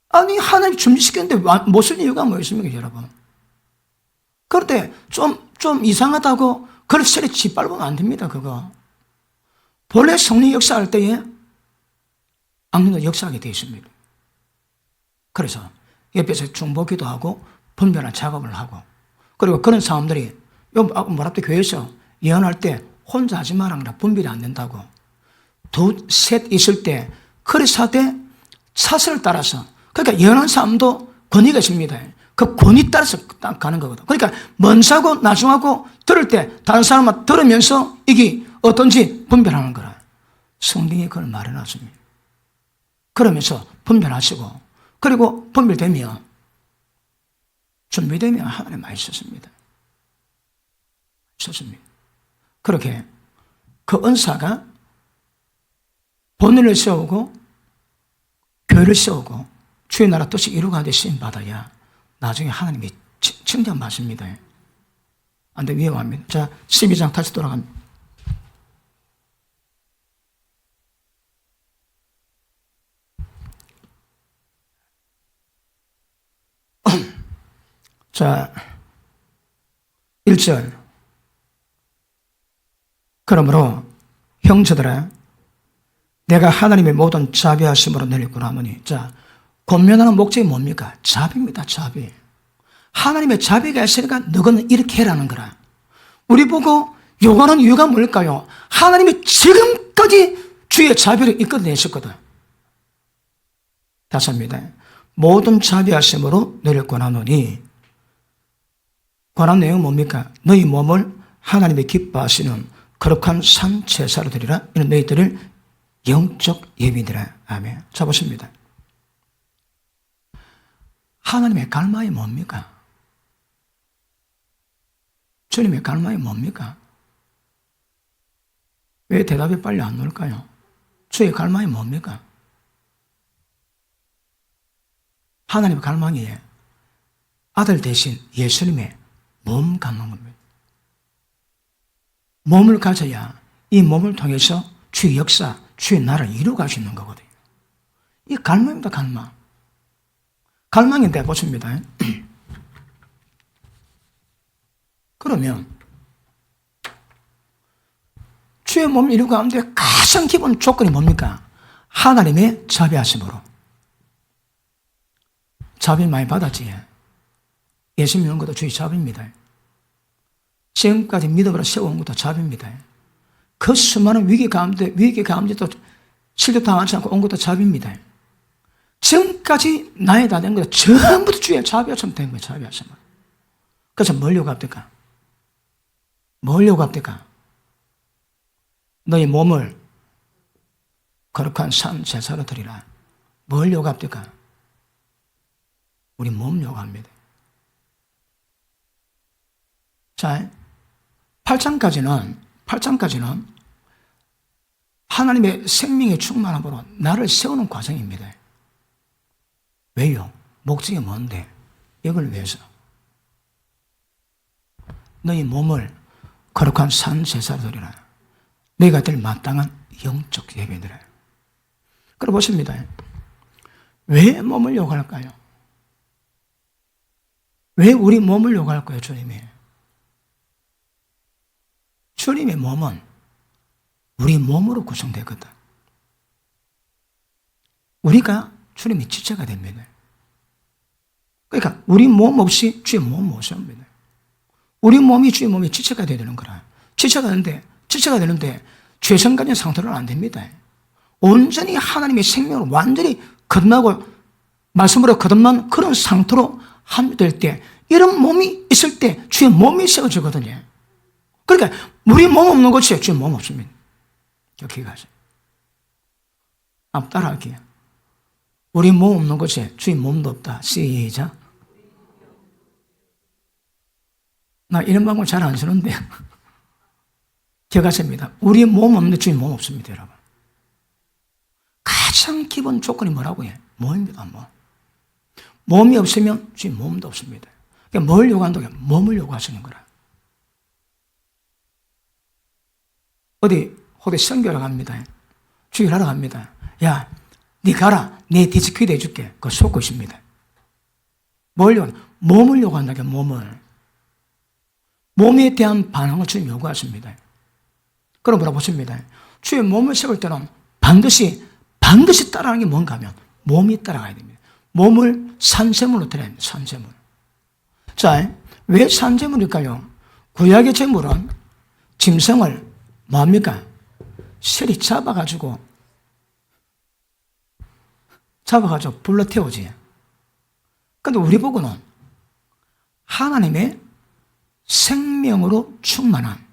아니, 하나님 준비시켰는데 못 쓸 이유가 뭐 있습니까, 여러분? 그런데 좀 이상하다고 그렇게 짓밟으면 안 됩니다, 그거. 본래 성령 역사할 때에 악령도 역사하게 되어 있습니다. 그래서 옆에서 중보기도 하고 분별한 작업을 하고, 그리고 그런 사람들이 뭐랍도 교회에서 예언할 때 혼자 하지 마라, 분별이 안 된다고. 셋 있을 때 그래서 하되 차선을 따라서, 그러니까 예언한 사람도 권위가 있습니다. 그 권위 따라서 가는 거거든. 그러니까 먼저하고 나중하고 들을 때 다른 사람만 들으면서 이게 어떤지 분별하는 거라. 성경이 그걸 말해놨습니다. 그러면서 분별하시고, 그리고 분별되면, 준비되면 하나님 많이 썼습니다. 썼습니다. 그렇게 그 은사가 본인을 세우고 교회를 세우고 주의 나라 뜻이 이루어가는 데 쓰임받아야 나중에 하나님이 칭찬받습니다. 안 돼, 위험합니다. 자, 12장 다시 돌아갑니다. 자, 1절. 그러므로 형제들아, 내가 하나님의 모든 자비하심으로 내렸구나 하노니. 자, 권면하는 목적이 뭡니까? 자비입니다, 자비. 하나님의 자비가 있으니까 너는 이렇게 해라는 거라. 우리 보고 요구하는 이유가 뭘까요? 하나님이 지금까지 주의 자비를 이끌어내셨거든. 다섯입니다. 모든 자비하심으로 내렸구나 하노니. 권한 내용은 뭡니까? 너희 몸을 하나님의 기뻐하시는 거룩한 산 제사로 드리라. 이는 너희들을 영적 예비니라. 아멘. 자, 보십니다. 하나님의 갈망이 뭡니까? 주님의 갈망이 뭡니까? 왜 대답이 빨리 안 나올까요? 주의 갈망이 뭡니까? 하나님의 갈망이 아들 대신 예수님의 몸 갖는 겁니다. 몸을 가져야 이 몸을 통해서 주의 역사, 주의 나라를 이루어갈 수 있는 거거든요. 이 갈망입니다, 갈망. 갈망인데 보십니다. 그러면 주의 몸을 이루어가는데 가장 기본 조건이 뭡니까? 하나님의 자비하심으로. 자비 많이 받았지. 예수 믿는 것도 주의 자비입니다. 지금까지 믿음으로 세워온 것도 자비입니다. 그 수많은 위기 가운데도 실족당하지 않고 온 것도 자비입니다. 지금까지 나의 다 된 것도 전부 다 주의 자비하심 된 거예요, 자비하심. 그래서 뭘 요구합니까? 뭘 요구합니까? 너희 몸을 거룩한 산 제사로 드리라. 뭘 요구합니까? 우리 몸 요구합니다. 자, 8장까지는 하나님의 생명의 충만함으로 나를 세우는 과정입니다. 왜요? 목적이 뭔데? 이걸 위해서. 너희 몸을 거룩한 산 제사로 드리라. 너희가 될 마땅한 영적 예배드라. 그럼 보십니다. 왜 몸을 요구할까요? 왜 우리 몸을 요구할까요, 주님이? 주님의 몸은 우리 몸으로 구성되거든. 우리가 주님의 지체가 됩니다. 그러니까 우리 몸 없이 주의 몸 못 삽니다. 우리 몸이 주의 몸의 지체가 되야 되는 거라. 지체가 되는데 죄성 가진 상태로는 안 됩니다. 온전히 하나님의 생명을 완전히 거듭나고 말씀으로 거듭난 그런 상태로 합될 때, 이런 몸이 있을 때 주의 몸이 세워지거든요. 그러니까 우리 몸 없는 곳에 주의 몸 없습니다. 여기 가세요. 한번 따라할게요. 우리 몸 없는 곳에 주의 몸도 없다. 시작. 나 이런 방법 잘 안 쓰는데 기억하십니다. 우리 몸 없는데 주의 몸 없습니다, 여러분. 가장 기본 조건이 뭐라고 해? 몸입니다, 몸. 몸이 없으면 주의 몸도 없습니다. 그러니까 뭘 요구한다고? 몸을 요구하시는 거라. 어디 선교하러 갑니다. 주일하러 갑니다. 야, 네 가라. 내 디스퀴드 해줄게. 그거 속고 있습니다. 뭘 요구한다? 몸을 요구한다. 몸을. 몸에 대한 반응을 주님 요구하십니다. 그럼 뭐라 보십니다. 주의 몸을 세울 때는 반드시 따라가는 게 뭔가 하면 몸이 따라가야 됩니다. 몸을 산재물로 드려야 됩니다. 산재물. 자, 왜 산재물일까요? 구약의 제물은 짐승을 뭡니까? 실이 잡아가지고 불러 태우지. 근데 우리 보고는 하나님의 생명으로 충만한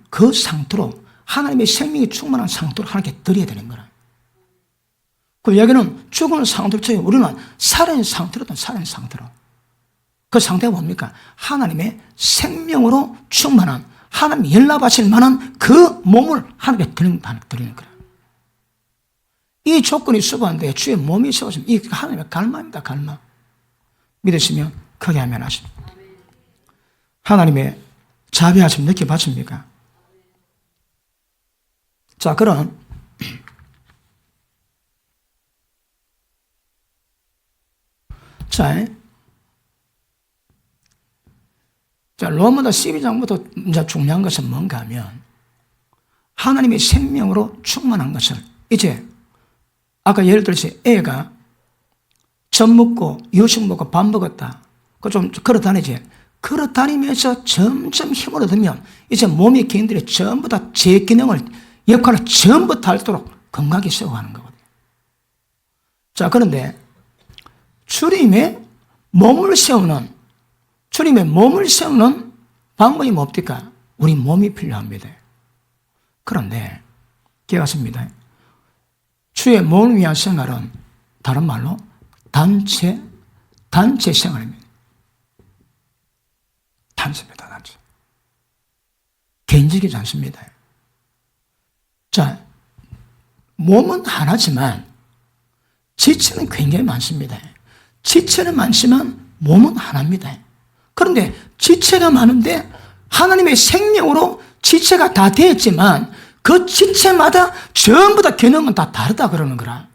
그 상태로, 하나님의 생명이 충만한 상태로 하나님께 드려야 되는 거라. 그 이야기는 죽은 상태로, 우리는 살아있는 상태로든 살아있는 상태로. 그 상태가 뭡니까? 하나님의 생명으로 충만한, 하나님이 연락하실 만한 그 몸을 하나님께 드리는 거라. 이 조건이 수반돼 주의 몸이 세워지면 이 하나님의 갈망입니다. 갈망. 믿으시면 크게 하면 하십니다. 하나님의 자비하심 느껴봤습니까? 자, 그럼 자, 로마서 12장부터 이제 중요한 것은 뭔가 하면 하나님의 생명으로 충만한 것을 이제 아까 예를 들어서 애가 젖 먹고 유식 먹고 밥 먹었다. 그 좀 걸어 다니지. 걸어 다니면서 점점 힘을 얻으면 이제 몸의 기능들이 전부 다 제 기능을, 역할을 전부 다 할 수 있도록 건강하게 세워가는 거거든요. 자, 그런데 주님의 몸을 세우는 방법이 뭡니까? 우리 몸이 필요합니다. 그런데 기억하십니다. 주의 몸을 위한 생활은 다른 말로 단체 생활입니다. 단체입니다. 단체. 개인적이지 않습니다. 자, 몸은 하나지만 지체는 굉장히 많습니다. 지체는 많지만 몸은 하나입니다. 그런데 지체가 많은데 하나님의 생명으로 지체가 다 되었지만 그 지체마다 전부 다 기능은 다 다르다 그러는 거라.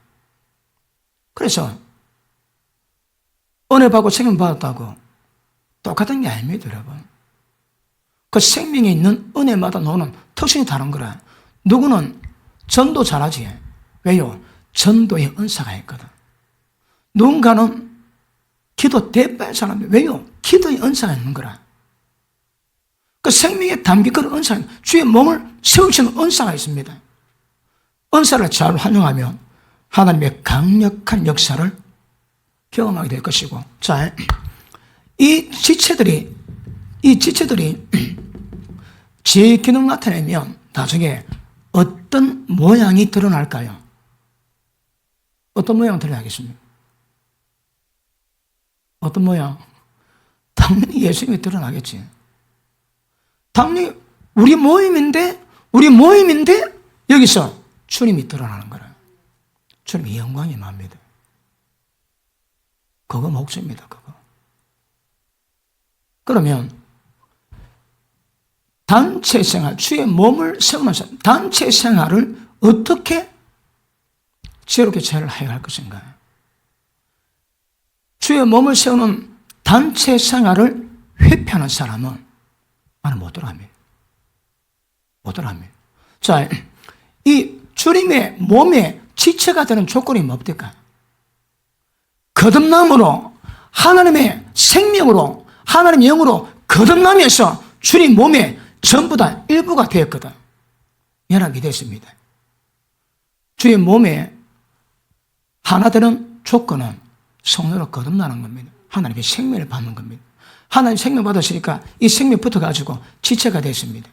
그래서 은혜 받고 생명 받았다고 똑같은 게 아닙니다, 여러분. 그 생명에 있는 은혜마다 나오는 특징이 다른 거라. 누구는 전도 잘하지. 왜요? 전도의 은사가 있거든. 누군가는 기도 대빠의 사람이 왜요? 기도의 은사가 있는 거라. 그 생명에 담긴 그런 은사, 주의 몸을 세우시는 은사가 있습니다. 은사를 잘 활용하면 하나님의 강력한 역사를 경험하게 될 것이고, 자, 이 지체들이 제 기능 나타내면 나중에 어떤 모양이 드러날까요? 어떤 모양 드러나겠습니까? 어떤 모양? 당연히 예수님이 드러나겠지. 당연히 우리 모임인데 여기서 주님이 드러나는 거라. 주님이 영광이 납니다. 그거 목숨입니다. 그거. 그러면 단체 생활, 주의 몸을 세우면서 단체 생활을 어떻게 지혜롭게 잘 해야 할 것인가? 주의 몸을 세우는 단체 생활을 회피하는 사람은 나는 못 들어갑니다. 못 들어갑니다. 자, 이 주님의 몸에 지체가 되는 조건이 뭡니까? 거듭남으로, 하나님의 생명으로, 하나님의 영으로 거듭나면서 주님 몸에 전부 다 일부가 되었거든. 연합이 됐습니다. 주의 몸에 하나 되는 조건은 성령으로 거듭나는 겁니다. 하나님의 생명을 받는 겁니다. 하나님 생명 받았으니까 이 생명 붙어가지고 지체가 됐습니다.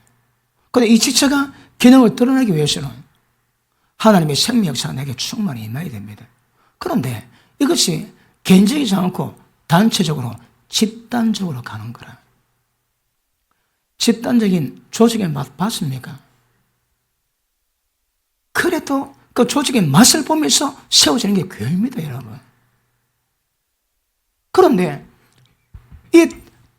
그런데 이 지체가 기능을 드러내기 위해서는 하나님의 생명 역사가 내게 충만히 임해야 됩니다. 그런데 이것이 개인적이지 않고 단체적으로 집단적으로 가는 거라. 집단적인 조직의 맛 봤습니까? 그래도 그 조직의 맛을 보면서 세워지는 게 교회입니다, 여러분. 그런데 이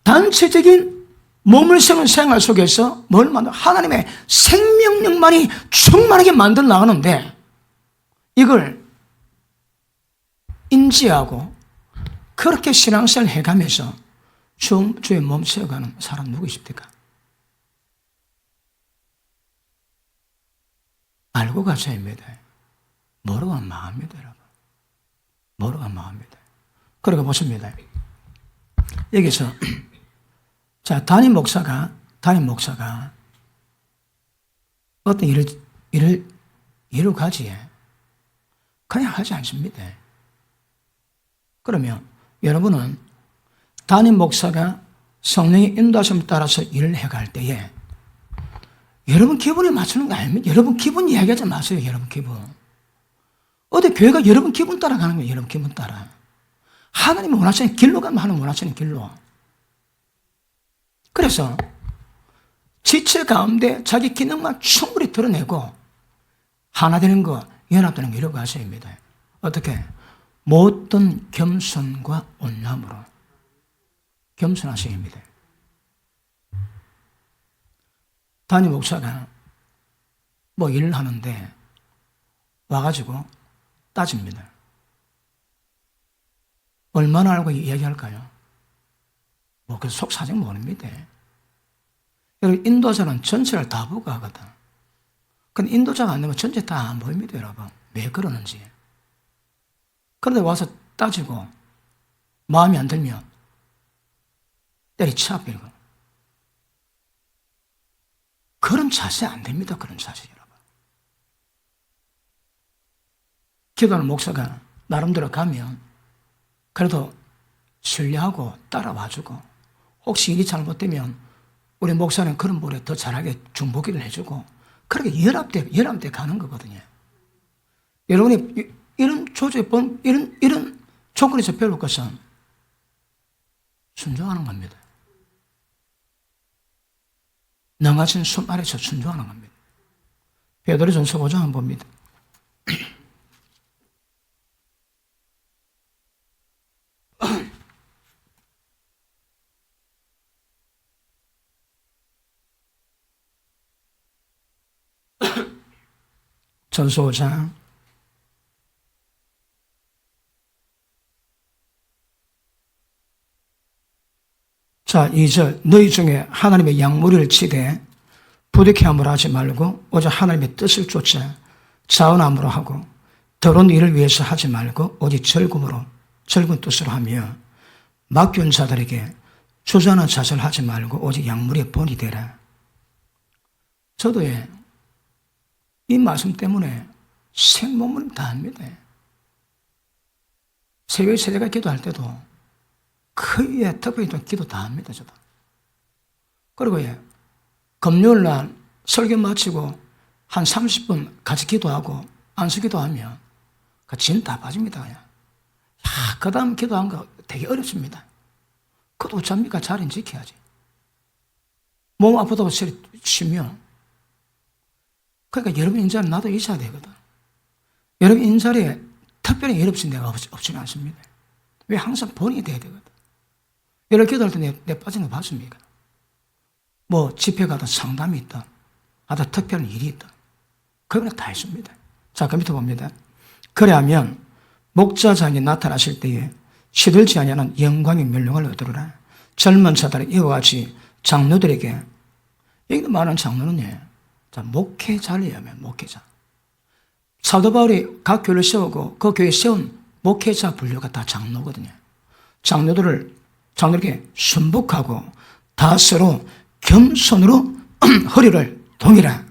단체적인 몸을 세우는 생활 속에서 뭘 만들어? 하나님의 생명력만이 충만하게 만들어 나가는데 이걸 인지하고 그렇게 신앙생활 해가면서 주의 몸 세워가는 사람 누구십니까? 알고 가셔야 합니다. 모르고 하면 망합니다, 여러분. 모르고 하면 망합니다. 그러니까 보십니다. 여기서 자, 담임 목사가 어떤 일을 이루가지 그냥 하지 않습니다. 그러면 여러분은 담임 목사가 성령의 인도하심에 따라서 일을 해갈 때에 여러분 기분에 맞추는 거 아닙니까? 여러분 기분 이야기하지 마세요. 여러분 기분. 어디 교회가 여러분 기분 따라 가는 거예요. 여러분 기분 따라. 하나님이 원하시는 길로 가면 하나님 원하시는 길로. 그래서 지체 가운데 자기 기능만 충분히 드러내고 하나 되는 거, 연합되는 거 이러고 하셔야 합니다. 어떻게? 모든 겸손과 온유함으로 겸손하셔야 합니다. 담임 목사가 뭐 일을 하는데 와가지고 따집니다. 얼마나 알고 이야기할까요? 뭐 그 속 사정 모릅니다. 여러분 인도자는 전체를 다 보고 하거든. 근데 인도자가 안 되면 전체 다 안 보입니다, 여러분. 왜 그러는지. 그런데 와서 따지고 마음에 안 들면 때리쳐 버리고. 그런 자세 안 됩니다. 그런 자세 여러분. 기도하는 목사가 나름대로 가면 그래도 신뢰하고 따라와주고 혹시 일이 잘못되면 우리 목사는 그런 분에 더 잘하게 중보기를 해주고 그렇게 연합돼 가는 거거든요. 여러분이 이런 조주에 이런 조건에서 배울 것은 순종하는 겁니다. 능하신 손 아래서 순종하는 겁니다. 베드로전서 5장 한번 봅니다. 전서 5장 자, 2절 너희 중에 하나님의 양무리를 치되 부득이함으로 하지 말고 오직 하나님의 뜻을 쫓아 자원함으로 하고 더러운 일을 위해서 하지 말고 오직 즐거운 뜻으로 하며 맡겨온 자들에게 주저하는 자세를 하지 말고 오직 양무리의 본이 되라. 저도 이 말씀 때문에 생몸을 다합니다. 새벽에 새벽에 기도할 때도 크게 특별히 기도 다 합니다, 저도. 그리고 금요일 날 설교 마치고 한 30분 같이 기도하고 안수 기도하면 진 다 빠집니다, 그냥. 그 다음 기도한 거 되게 어렵습니다. 그것도 어쩝니까? 자리는 지켜야지. 몸 아프다고 쉬면. 그러니까 여러분 인자리에 나도 있어야 되거든. 여러분 인자리에 특별히 어렵신 데가 없지는 않습니다. 왜 항상 본이 돼야 되거든. 여러 기도할 때 내 빠진 거 봤습니까? 뭐 집회 가든 상담이 있다. 하다 특별한 일이 있다. 그거는 다 있습니다. 자, 그 밑에 봅니다. 그래야면 목자장이 나타나실 때에 시들지 아니하는 영광의 멸령을 얻으리라. 젊은 자들이 이와 같이 장로들에게 여기도 말하는 장로는요. 자, 목회자를 목회자. 사도 바울이 각 교회를 세우고 그 교회에 세운 목회자 분류가 다 장로거든요. 장로들에게 순복하고 다 서로 겸손으로 허리를 동이라.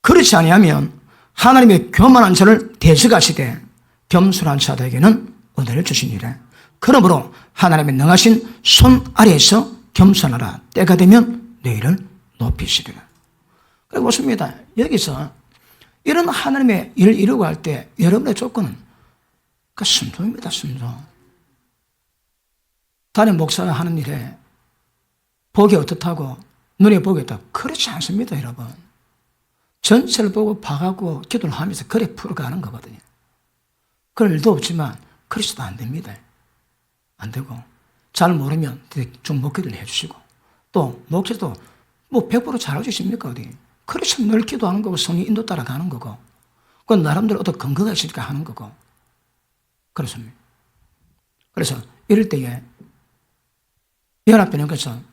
그렇지 아니하면 하나님의 교만한 자를 대적하시되 겸손한 자들에게는 은혜를 주시니라. 그러므로 하나님의 능하신 손 아래에서 겸손하라. 때가 되면 너희를 높이시리라. 그리고 보십니다. 여기서 이런 하나님의 일을 이루고 할 때 여러분의 조건은 순종입니다. 순종. 담임 목사가 하는 일에 보기 어떻다고 눈에 보기 어떻다고 그렇지 않습니다, 여러분. 전체를 보고 봐가고 기도를 하면서 그래 풀어가는 거거든요. 그럴 일도 없지만 그래서도 안 됩니다. 안 되고 잘 모르면 중복기도를 해주시고 또 목회도 뭐 100% 잘해주십니까 어디? 그래서 늘 기도하는 거고 성령 인도 따라가는 거고 그건 나름대로 어떤 근거가 있으니까 하는 거고. 그렇습니다. 그래서 이럴 때에 연합되는 것은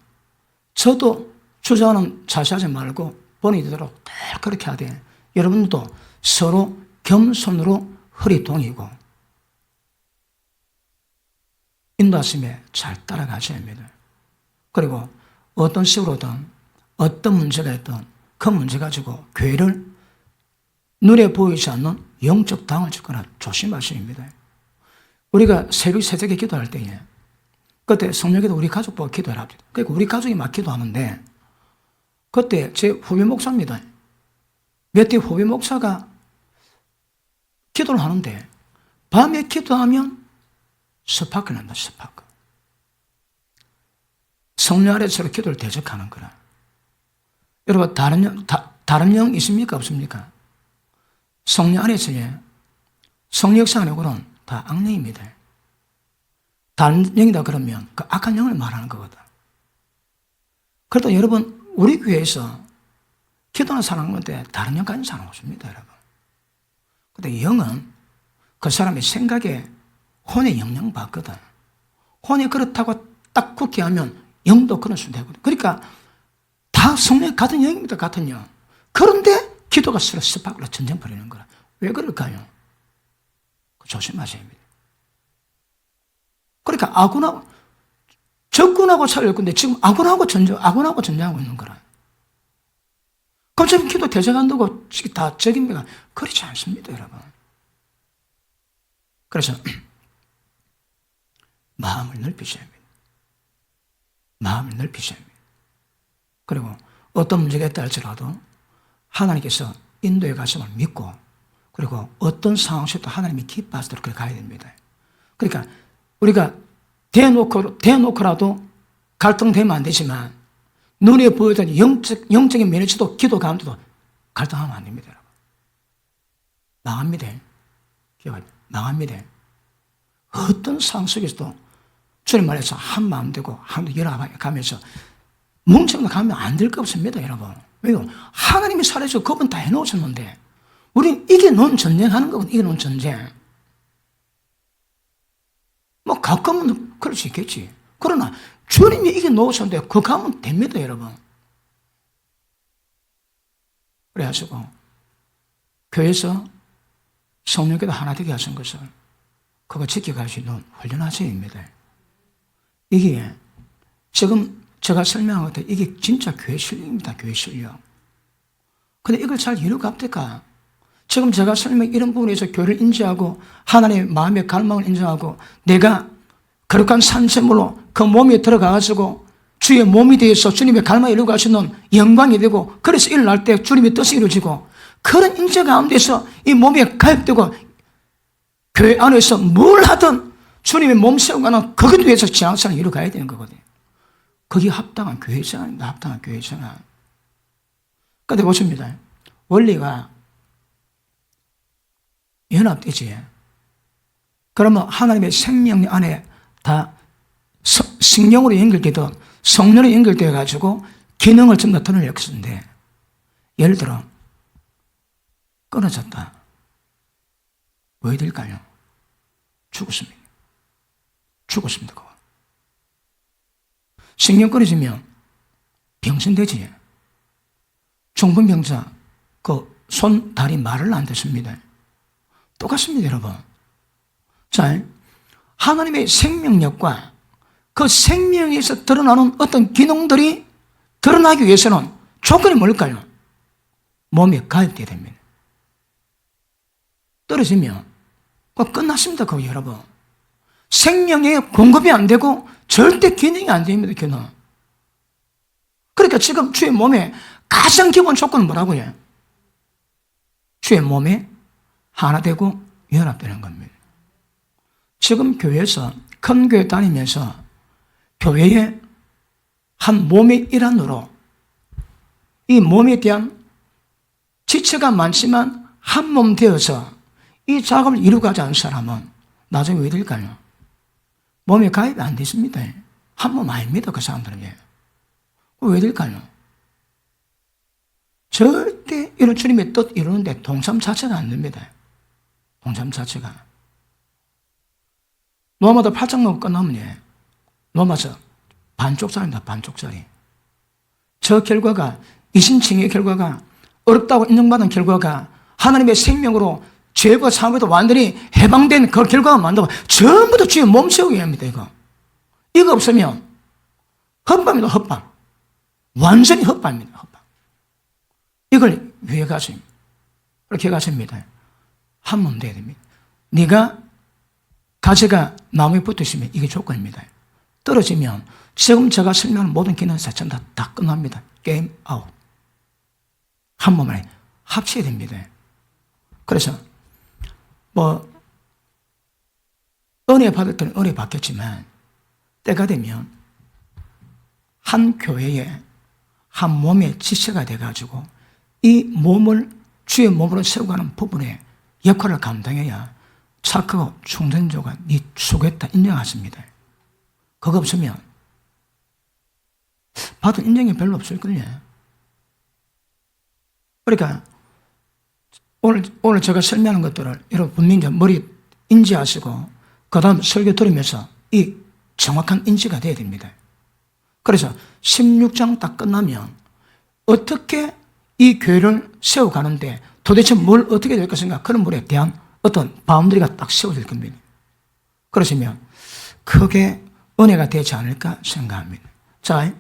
저도 주장하는 자세하지 말고 본의대로 늘 그렇게 하되 여러분도 서로 겸손으로 허리 동이고 인도하심에 잘 따라가셔야 합니다. 그리고 어떤 식으로든 어떤 문제가 있든 그 문제 가지고 교회를 눈에 보이지 않는 영적 당을 짓거나 조심하셔야 합니다. 우리가 새벽 새벽에 기도할 때에 그때 성령께도 우리 가족 보고 기도를 합니다. 그러니까 우리 가족이 막 기도하는데 그때 제 후배 목사입니다. 몇 대 후배 목사가 기도를 하는데 밤에 기도하면 스파크를 난다. 스파크. 성령 아래서 기도를 대적하는 거라. 여러분 다른 영 있습니까? 없습니까? 성령 아래서의 성역상력으로는 다 악령입니다. 다른 영이다 그러면 그 악한 영을 말하는 거거든. 그래도 여러분 우리 교회에서 기도하는 사람인데 다른 영 가진 사람 없습니다. 여러분. 근데 영은 그 사람의 생각에 혼에 영향 받거든. 혼이 그렇다고 딱 굳게 하면 영도 그런 수도 되거든. 그러니까 다 성령 같은 영입니다. 같은 영. 그런데 기도가 서로 스파크로 전쟁 벌이는 거라. 왜 그럴까요? 조심하셔야 합니다. 그러니까 아군하고 적군하고 살릴 건데 지금 아군하고 전쟁하고 있는 거라. 그럼 지금 기도 대적한다고 다 적입니까? 그렇지 않습니다, 여러분. 그래서 마음을 넓히셔야 합니다. 마음을 넓히셔야 합니다. 그리고 어떤 문제가 있다 할지라도 하나님께서 인도에 가심을 믿고 그리고 어떤 상황 속에도 하나님이 기뻐하시도록 그렇게 가야 됩니다. 그러니까 우리가 대놓고라도 갈등되면 안 되지만 눈에 보이던 영적인 면에서도 기도 가운데도 갈등하면 안 됩니다. 여러분. 망합니다. 망합니다. 어떤 상황 속에서도 주님 말해서 한 마음 되고 한 열어가면서 뭉쳐서 가면 안 될 거 없습니다. 여러분. 왜요? 하나님이 살아서 그분 다 해놓으셨는데 우린 이겨놓은 전쟁하는 거거든. 이겨놓은 전쟁. 뭐 가끔은 그럴 수 있겠지. 그러나 주님이 이겨놓으셨는데 그거 가면 됩니다. 여러분. 그래가지고 교회에서 성령께도 하나 되게 하신 것을 그거 지켜갈 수 있는 훈련하셔야 합니다. 이게 지금 제가 설명한 것도 이게 진짜 교회 실력입니다. 교회 실력. 근데 이걸 잘 이루가 없을까? 지금 제가 설명 이런 부분에서 교회를 인지하고 하나님의 마음의 갈망을 인정하고 내가 거룩한 산재물로 그 몸에 들어가가지고 주의 몸이 되어서 주님의 갈망을 이루고 하시는 영광이 되고 그래서 일어날 때 주님의 뜻이 이루어지고 그런 인재 가운데서 이 몸에 가입되고 교회 안에서 뭘 하든 주님의 몸 세우가는 거기에 대해서 지향성을 이루어가야 되는 거거든요. 거기 합당한 교회생활입니다. 합당한 교회생활. 그런데 보십니다. 원리가 연합되지. 그러면 하나님의 생명 안에 다 성령으로 연결되든 성령으로 연결되어 가지고 기능을 전부 다 드러낼 것인데 예를 들어 끊어졌다. 왜 될까요? 죽었습니다. 죽었습니다. 그거. 신경 끊어지면 병신되지. 중풍병자 그 손, 다리, 말을 안 듣습니다. 똑같습니다, 여러분. 자, 하나님의 생명력과 그 생명에서 드러나는 어떤 기능들이 드러나기 위해서는 조건이 뭘까요? 몸에 가입되어야 됩니다. 떨어지면 끝났습니다, 그거 여러분. 생명에 공급이 안 되고 절대 기능이 안 됩니다, 기능. 그러니까 지금 주의 몸에 가장 기본 조건은 뭐라고요? 주의 몸에 하나 되고 연합되는 겁니다. 지금 교회에서 큰 교회 다니면서 교회의 한 몸의 일환으로 이 몸에 대한 지체가 많지만 한 몸 되어서 이 작업을 이루가지 않은 사람은 나중에 왜 될까요? 몸에 가입이 안 됐습니다. 한 몸 아닙니다, 그 사람들은. 왜 될까요? 절대 이런 주님의 뜻 이루는데 동참 자체가 안 됩니다. 동참 자체가. 로마서 8장 넘고 끝나면 로마서 반쪽짜리입니다. 반쪽짜리. 저 결과가 이신칭의 결과가 어렵다고 인정받은 결과가 하나님의 생명으로 죄과 사함에도 완전히 해방된 그 결과가 만들고 전부 다 주의 몸 세우기 위함입니다. 이거 없으면 헛밤입니다. 헛밤. 완전히 헛밤입니다. 헛밤. 이걸 위해 가십니다. 그렇게 가십니다. 하면 돼야 됩니다. 네가 가지가 나무에 붙어 있으면 이게 조건입니다. 떨어지면 지금 제가 설명하는 모든 기능 자체는 다 끝납니다. 게임 아웃. 한 몸에 합쳐야 됩니다. 그래서 은혜 받을 때는 은혜 받겠지만 때가 되면 한 교회에 한 몸의 지체가 돼가지고 이 몸을 주의 몸으로 세워가는 부분에 역할을 감당해야 착하고 충성조가 네 수고했다 인정하십니다. 그거 없으면 받은 인정이 별로 없을걸요. 그러니까 오늘 제가 설명하는 것들을 여러분 분명히 머리 인지하시고 그 다음 설교 들으면서 이 정확한 인지가 돼야 됩니다. 그래서 16장 딱 끝나면 어떻게 이 교회를 세워가는데 도대체 뭘 어떻게 될 것인가 그런 물에 대한 어떤 바운더리가 딱 세워질 겁니다. 그러시면 크게 은혜가 되지 않을까 생각합니다. 자,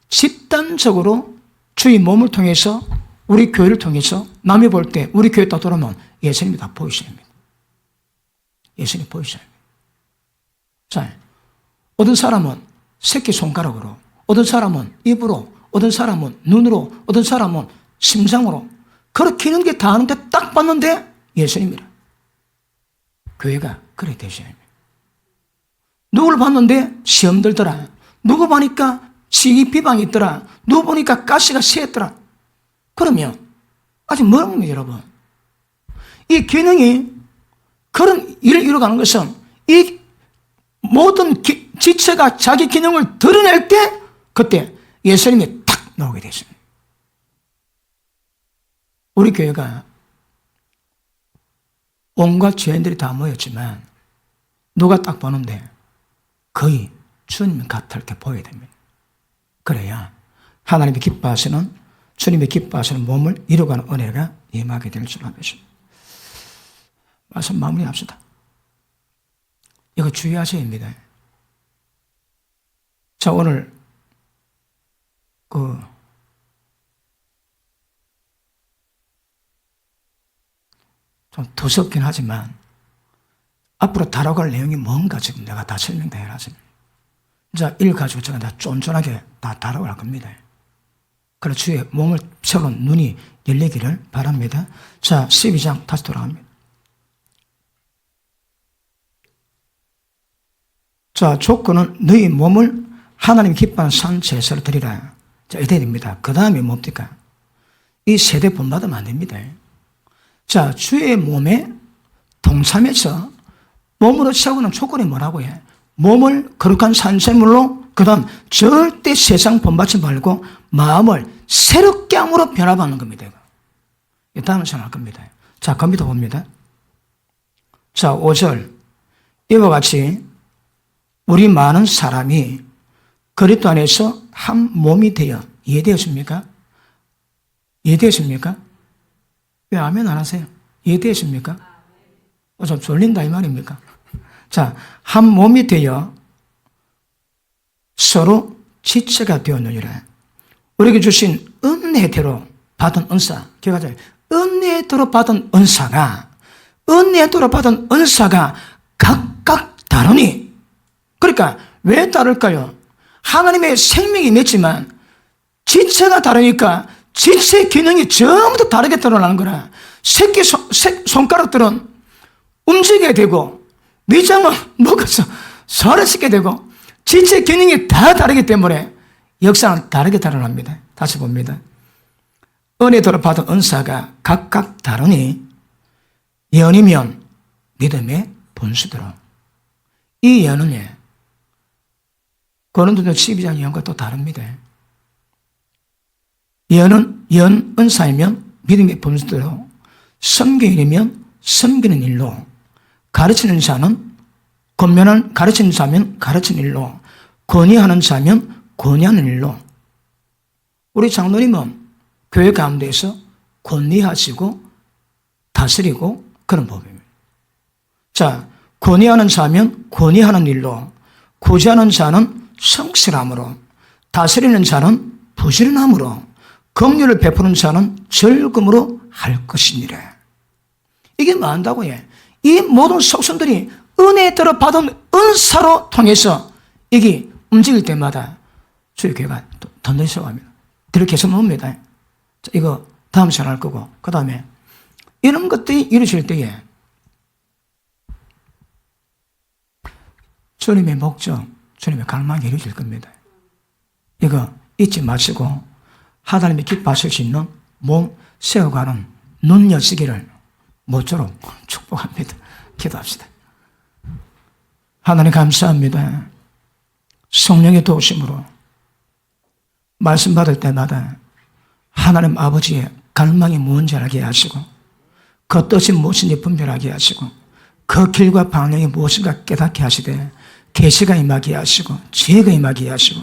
집단적으로 주의 몸을 통해서 우리 교회를 통해서 남이 볼 때 우리 교회 딱 돌아오면 예수님이 다 보이셔야 합니다. 예수님이 보이셔야 합니다. 자, 어떤 사람은 새끼손가락으로, 어떤 사람은 입으로, 어떤 사람은 눈으로, 어떤 사람은 심장으로 그렇게 있는 게 다 하는데 딱 봤는데 예수님이라. 교회가 그래 되셔야 합니다. 누구를 봤는데 시험 들더라. 누구 보니까 시기 비방이 있더라. 누구 보니까 가시가 새했더라. 그러면 아직 멀은 겁니다, 여러분. 이 기능이 그런 일을 이루어가는 것은 이 모든 지체가 자기 기능을 드러낼 때 그때 예수님이 탁 나오게 됐습니다. 우리 교회가 온갖 죄인들이 다 모였지만 누가 딱 보는데 거의 주님 같게 보여야 됩니다. 그래야 하나님이 기뻐하시는 주님이 기뻐하시는 몸을 이루어가는 은혜가 임하게 될 줄 믿습니다. 말씀 마무리합시다. 이거 주의하셔야 합니다. 자, 오늘 좀 두껍긴 하지만 앞으로 다뤄갈 내용이 뭔가 지금 내가 다 설명 다 해놨습니다. 자, 일 가지고 제가 다 쫀쫀하게 다 다뤄갈 겁니다. 그래서 주의 몸을 세우는 눈이 열리기를 바랍니다. 자, 12장 다시 돌아갑니다. 자, 조건은 너희 몸을 하나님 기뻐하는 산 제사로 드리라. 자, 이래 됩니다. 그 다음에 뭡니까? 이 세대 본받으면 안 됩니다. 자, 주의 몸에 동참해서 몸으로 세우는 조건이 뭐라고 해? 몸을 거룩한 산재물로 그 다음 절대 세상 본받지 말고 마음을 새롭게 함으로 변화받는 겁니다. 이 다음은 생각할 겁니다. 자, 컴퓨터 봅니다. 자, 5절. 이와 같이 우리 많은 사람이 그리스도 안에서 한 몸이 되어 이해되었습니까? 이해되었습니까? 왜 아멘 안 하세요? 이해되었습니까? 좀 졸린다 이 말입니까? 자, 한 몸이 되어 서로 지체가 되었느니라. 우리에게 주신 은혜대로 받은 은사, 기억하세요. 은혜대로 받은 은사가 각각 다르니. 그러니까 왜 다를까요? 하나님의 생명이 맺지만 지체가 다르니까 지체 기능이 전부 다 다르게 드러나는 거라. 새끼 손가락들은 움직이게 되고 위장은 먹어서 살을 씻게 되고 지체 기능이 다 다르기 때문에 역사는 다르게 드러납니다. 다시 봅니다. 은혜대로 받은 은사가 각각 다르니 예언이면 믿음의 본수대로. 이 예언은 고린도서 12장 예언과 또 다릅니다. 예언은 은사이면 믿음의 본수대로 섬기려면 섬기는 일로, 가르치는 자는 가르치는 자면 가르치는 일로, 권위하는 자면 권위하는 일로. 우리 장로님은 교회 가운데에서 권위하시고 다스리고 그런 법입니다. 자, 권위하는 자면 권위하는 일로, 구제하는 자는 성실함으로, 다스리는 자는 부지런함으로, 긍휼을 베푸는 자는 즐거움으로 할 것이니라. 이게 뭐한다고 해? 이 모든 속성들이 은혜에 따라 받은 은사로 통해서 이게 움직일 때마다 저희 교회가 던전히 세워갑니다. 뒤를 계속 놓습니다. 자, 이거 다음 시간에 할 거고, 그 다음에 이런 것들이 이루어질 때에 주님의 목적, 주님의 갈망이 이루어질 겁니다. 이거 잊지 마시고 하나님이 기뻐하실 수 있는 몸 세워가는 눈 여시기를 모쪼록 축복합니다. 기도합시다. 하나님 감사합니다. 성령의 도우심으로 말씀 받을 때마다 하나님 아버지의 갈망이 무엇인지 알게 하시고 그 뜻이 무엇인지 분별하게 하시고 그 길과 방향이 무엇인가 깨닫게 하시되 계시가 임하게 하시고 지혜가 임하게 하시고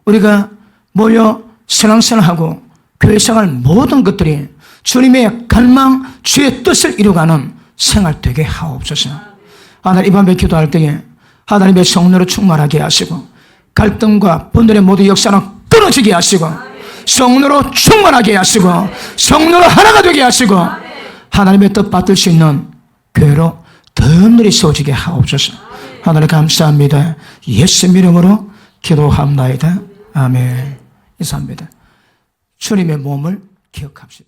우리가 모여 신앙생활하고 교회생활 모든 것들이 주님의 갈망, 주의 뜻을 이루어가는 생활 되게 하옵소서. 하나님 이 밤에 기도할 때에 하나님의 성령으로 충만하게 하시고 갈등과 분열의 모든 역사는 끊어지게 하시고 성령으로 충만하게 하시고 성령으로 하나가 되게 하시고 하나님의 뜻 받을 수 있는 교회로 더 늘이 세워지게 하옵소서. 하나님 감사합니다. 예수 이름으로 기도합나이다. 아멘. 인사합니다. 주님의 몸을 기억합시다.